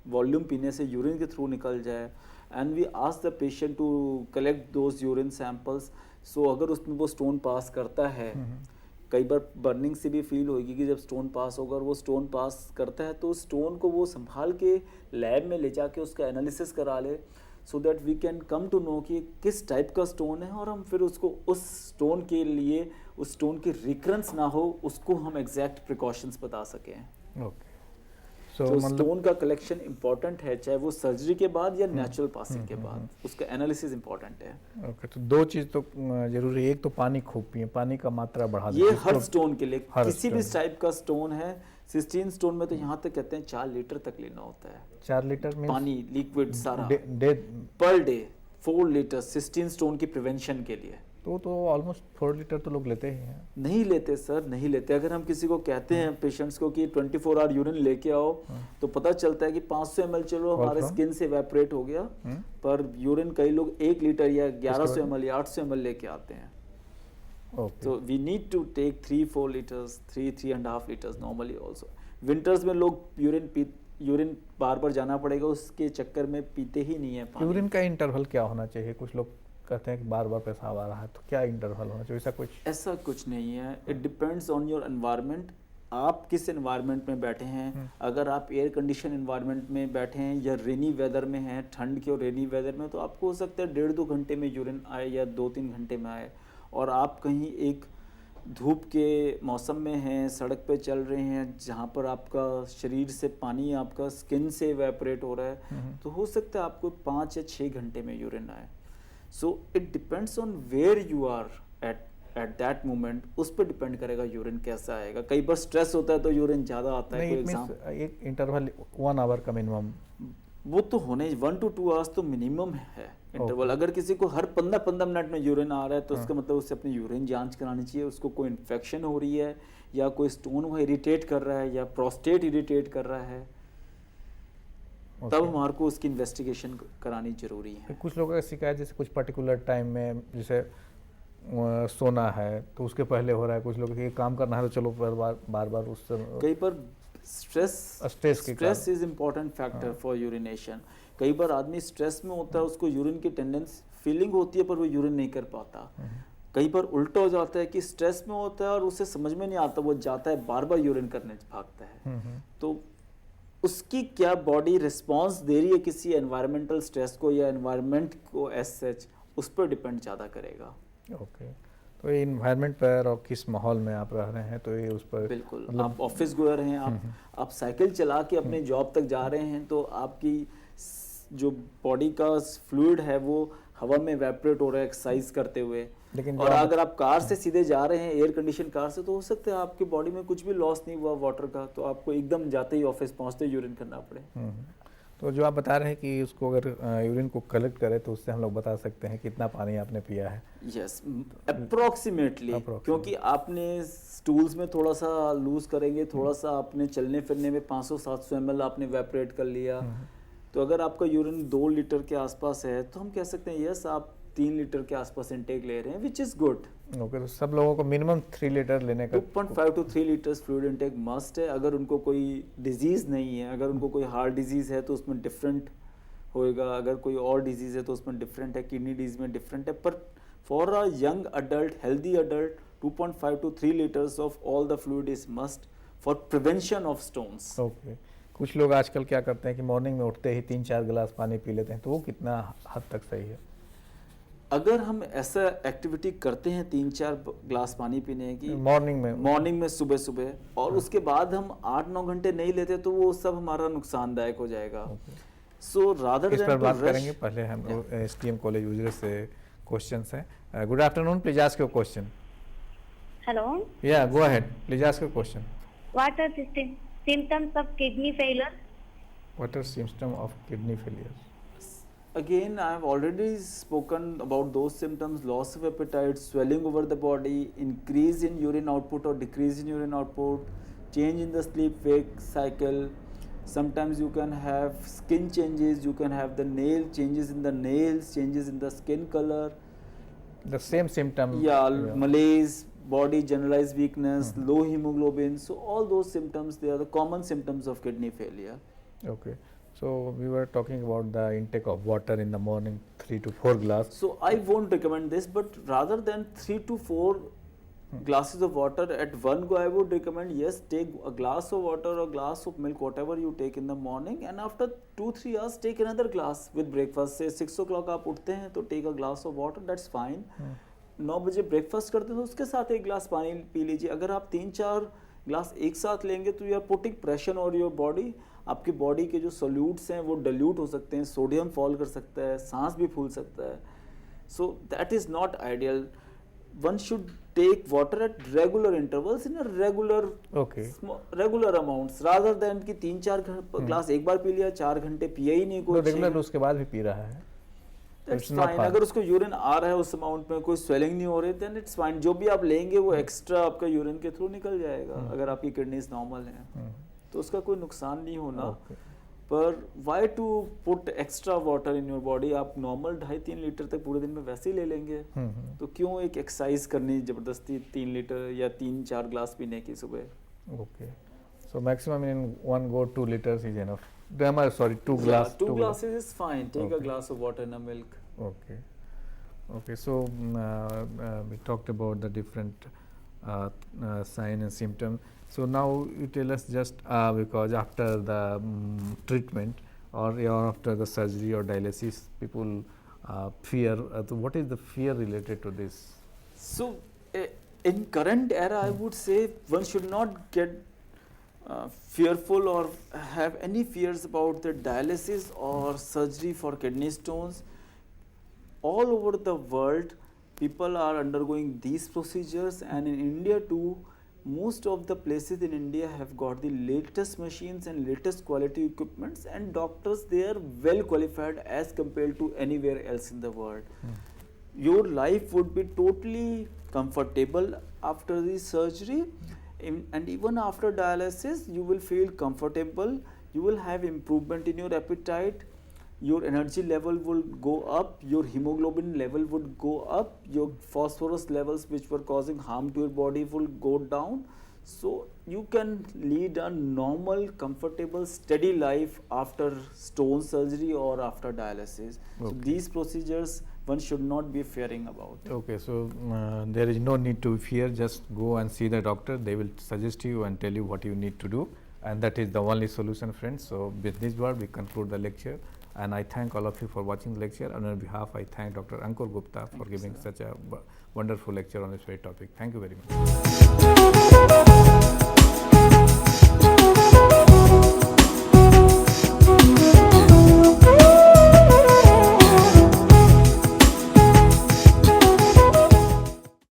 वॉल्यूम पीने से यूरिन के थ्रू निकल जाए, and we ask the patient to collect those urine samples. So अगर उसमें वो स्टोन पास करता है, कई बार बर्निंग से भी फील होगी कि जब स्टोन पास होगा, और वो स्टोन पास करता है तो स्टोन को वो संभाल के लैब में ले जाके उसका एनालिसिस करा ले, so that we can come to know कि किस टाइप का स्टोन है, और हम फिर उसको उस स्टोन के लिए, उस स्टोन की रिकरेंस ना हो, उसको हम एग्जैक्ट प्रिकॉशंस बता सकें. ओके, तो स्टोन का कलेक्शन इंपॉर्टेंट है, चाहे वो सर्जरी के बाद या नेचुरल पासिंग के बाद, उसका एनालिसिस इंपॉर्टेंट है. ओके, तो 2 चीज़ तो जरूरी है. एक तो पानी खूब पिए, पानी का मात्रा बढ़ा दें. ये हर स्टोन के लिए, किसी भी टाइप का स्टोन है. सिस्टीन स्टोन में तो यहाँ तक कहते हैं 4 लीटर तक लेना होता है. 4 लीटर में पानी लिक्विड सारा day per day 4 litre cysteine stone की प्रिवेंशन के लिए. तो ऑलमोस्ट 4 लीटर तो लोग लेते ही हैं. नहीं लेते सर, नहीं लेते. अगर हम किसी को कहते हैं पेशेंट्स को कि 24 आवर यूरिन लेके आओ, तो पता चलता है कि 500 ml चलो हमारे स्किन से इवेपोरेट हो गया, पर यूरिन कई लोग 1 लीटर या 1100 ml या 800 ml लेके आते हैं. तो we need to take 3-4 litres, 3.5 litres normally also. Winters में लोग यूरिन बार बार जाना पड़ेगा, उसके चक्कर में पीते ही नहीं है पानी. यूरिन का इंटरवल क्या होना चाहिए? कुछ लोग कहते हैं कि बार बार पेशाब आ रहा है, तो क्या इंटरवल होना चाहिए? ऐसा कुछ नहीं है. It depends on your environment. आप किस एनवायरनमेंट में बैठे हैं. अगर आप एयर कंडीशन एनवायरनमेंट में बैठे हैं या रेनी वेदर में हैं, ठंड के और रेनी वेदर में, तो आपको हो सकता है 1.5-2 घंटे में यूरिन आए या 2-3 घंटे में आए. और आप कहीं एक धूप के मौसम में हैं, सड़क पे चल रहे हैं, जहाँ पर आपका शरीर से पानी आपका स्किन से इवेपोरेट हो रहा है, तो हो सकता है आपको 5 या 6 घंटे में यूरिन आए. So it depends on where you are at that moment. उस पर डिपेंड करेगा यूरिन कैसा आएगा. कई बार स्ट्रेस होता है तो यूरिन ज़्यादा आता है. कोई एग्जाम, एक इंटरवल 1 आवर का मिनिमम, वो तो होने 1 to 2 आवर्स तो मिनिमम है इंटरवल. अगर किसी को हर 15-15 मिनट में यूरिन आ रहा है, तो उसका मतलब उससे अपनी यूरिन जांच करानी चाहिए. उसको कोई इन्फेक्शन हो रही है, या कोई स्टोन वो इरिटेट कर रहा है, या प्रोस्टेट इरिटेट कर रहा है, तब हमारे को उसकी इन्वेस्टिगेशन करानी जरूरी है. कुछ लोगों का शिकायत जैसे कुछ पर्टिकुलर टाइम में, जैसे सोना है तो उसके पहले हो रहा है, कुछ लोगों के काम करना है तो चलो बार बार उस कई बार stress is important factor for urination. कई बार आदमी स्ट्रेस में होता है, उसको यूरिन की टेंडेंसी फीलिंग होती है, पर वो यूरिन नहीं कर पाता. कई बार उल्टा हो जाता है कि स्ट्रेस में होता है और उसे समझ में नहीं आता, वो जाता है बार बार यूरिन करने भागता है. तो उसकी क्या बॉडी रिस्पॉन्स दे रही है किसी एनवायरमेंटल स्ट्रेस को या एनवायरमेंट को एज सच, उस पर डिपेंड ज़्यादा करेगा. ओके, तो ये इन्वायरमेंट पर और किस माहौल में आप रह रहे हैं तो ये उस पर बिल्कुल, मतलब आप ऑफिस गोयर हैं, आप साइकिल चला के अपने जॉब तक जा रहे हैं तो आपकी जो बॉडी का फ्लूइड है वो हवा में इवेपोरेट हो रहा है एक्सरसाइज करते हुए। लेकिन और अगर आप कार से सीधे जा रहे हैं एयर कंडीशन कार से, तो हो सकता है आपकी बॉडी में कुछ भी लॉस नहीं हुआ वाटर का, तो आपको एकदम जाते ही ऑफिस पहुंचते यूरिन करना पड़े। तो जो आप बता रहे हैं कि उसको अगर यूरिन को कलेक्ट करें तो उससे हम लोग बता सकते हैं कितना पानी आपने पिया है। यस, अप्रोक्सीमेटली, क्योंकि आपने स्टूल्स में थोड़ा सा लूज करेंगे, थोड़ा सा आपने चलने फिरने में 500-700 ml आपने इवेपोरेट कर लिया, तो अगर आपका यूरिन 2 लीटर के आसपास है तो हम कह सकते हैं यस आप 3 लीटर के आसपास इनटेक ले रहे हैं, विच इज़ गुड। ओके, तो सब लोगों को मिनिमम 3 लीटर लेने का 2.5 to 3 litres fluid intake must है। अगर उनको कोई डिजीज़ नहीं है, अगर उनको कोई हार्ट डिजीज़ है तो उसमें डिफरेंट होएगा, अगर कोई और डिजीज़ है तो उसमें डिफरेंट है, किडनी डिजीज़ में डिफरेंट है, पर for a young adult, healthy adult 2.5 to 3 litres of all the fluid is must for prevention of stones. Okay, कुछ लोग आजकल क्या करते हैं कि मॉर्निंग में उठते ही 3-4 गिलास पानी पी लेते हैं, तो वो कितना हद तक सही है? अगर हम ऐसा एक्टिविटी करते हैं 3-4 ग्लास पानी पीने की मॉर्निंग में सुबह सुबह और उसके बाद हम 8-9 घंटे नहीं लेते तो वो सब हमारा नुकसानदायक हो जाएगा। सो रादर इस पर बात करेंगे। पहले हम एसटीएम कॉलेज उजरे से क्वेश्चंस हैं। Good afternoon, please ask your question. Hello. या go ahead, please ask your question. What are the symptoms of kidney failure? What are symptoms of kidney failure? Again, I have already spoken about those symptoms: loss of appetite, swelling over the body, increase in urine output or decrease in urine output, change in the sleep-wake cycle. Sometimes you can have skin changes, you can have the nail changes in the nails, changes in the skin color. The same symptom. Yeah, malaise, body generalized weakness, low hemoglobin. So all those symptoms, they are the common symptoms of kidney failure. Okay. So we were talking about the intake of water in the morning, 3 to 4 glass. So I won't recommend this, but rather than 3 to 4 glasses of water at one go, I would recommend yes, take a glass of water or a glass of milk, whatever you take in the morning, and after 2-3 hours take another glass with breakfast. Say 6 o'clock आप उठते हैं तो take a glass of water, that's fine. 9 बजे breakfast करते हैं तो उसके साथ एक ग्लास पानी पी लीजिए। अगर आप 3-4 ग्लास एक साथ लेंगे तो you are putting pressure on your body. आपकी बॉडी के जो सोल्यूट्स हैं वो डिल्यूट हो सकते हैं, सोडियम फॉल कर सकता है, सांस भी फूल सकता है। So that is not ideal. One should take water at regular intervals in a regular amounts rather than कि 3-4 ग्लास एक बार पी लिया, 4 घंटे पिया ही नहीं कोई। रेगुलर उसके बाद भी पी रहा है, That's fine. अगर उसको यूरिन आ रहा है उस अमाउंट में, कोई स्वेलिंग नहीं हो रही, then it's fine. जो भी आप लेंगे वो एक्स्ट्रा आपका यूरिन के थ्रू निकल जाएगा अगर आपकी किडनीज नॉर्मल हैं, तो उसका कोई नुकसान नहीं होना। पर why to put extra water in your body? आप नॉर्मल 2.5-3 लीटर तक पूरे दिन में वैसे ही ले लेंगे, तो क्यों एक एक्सरसाइज करनी जबरदस्ती 3 लीटर या 3-4 ग्लास पीने की सुबह? Okay, so maximum in one go 2 liters is enough. Sorry, 2 glass. Yeah, 2 glasses is fine. Take a glass of water and a milk. Okay. Okay, so we talked about the different sign and symptom. So now you tell us just because after the treatment or after the surgery or dialysis, people fear. So what is the fear related to this? So in current era, I would say one should not get fearful or have any fears about the dialysis or surgery for kidney stones. All over the world, people are undergoing these procedures, and in India too, most of the places in India have got the latest machines and latest quality equipments, and doctors, they are well qualified as compared to anywhere else in the world. Your life would be totally comfortable after the surgery. And even after dialysis, you will feel comfortable, you will have improvement in your appetite, your energy level will go up, your hemoglobin level would go up, your phosphorus levels which were causing harm to your body will go down. So you can lead a normal, comfortable, steady life after stone surgery or after dialysis. Okay. So these procedures one should not be fearing about. Okay, so there is no need to fear, just go and see the doctor. They will suggest you and tell you what you need to do, and that is the only solution, friends. So with this word we conclude the lecture. And I thank all of you for watching the lecture. And on behalf, I thank Dr. Ankur Gupta for giving such a wonderful lecture on this very topic. Thank you very much.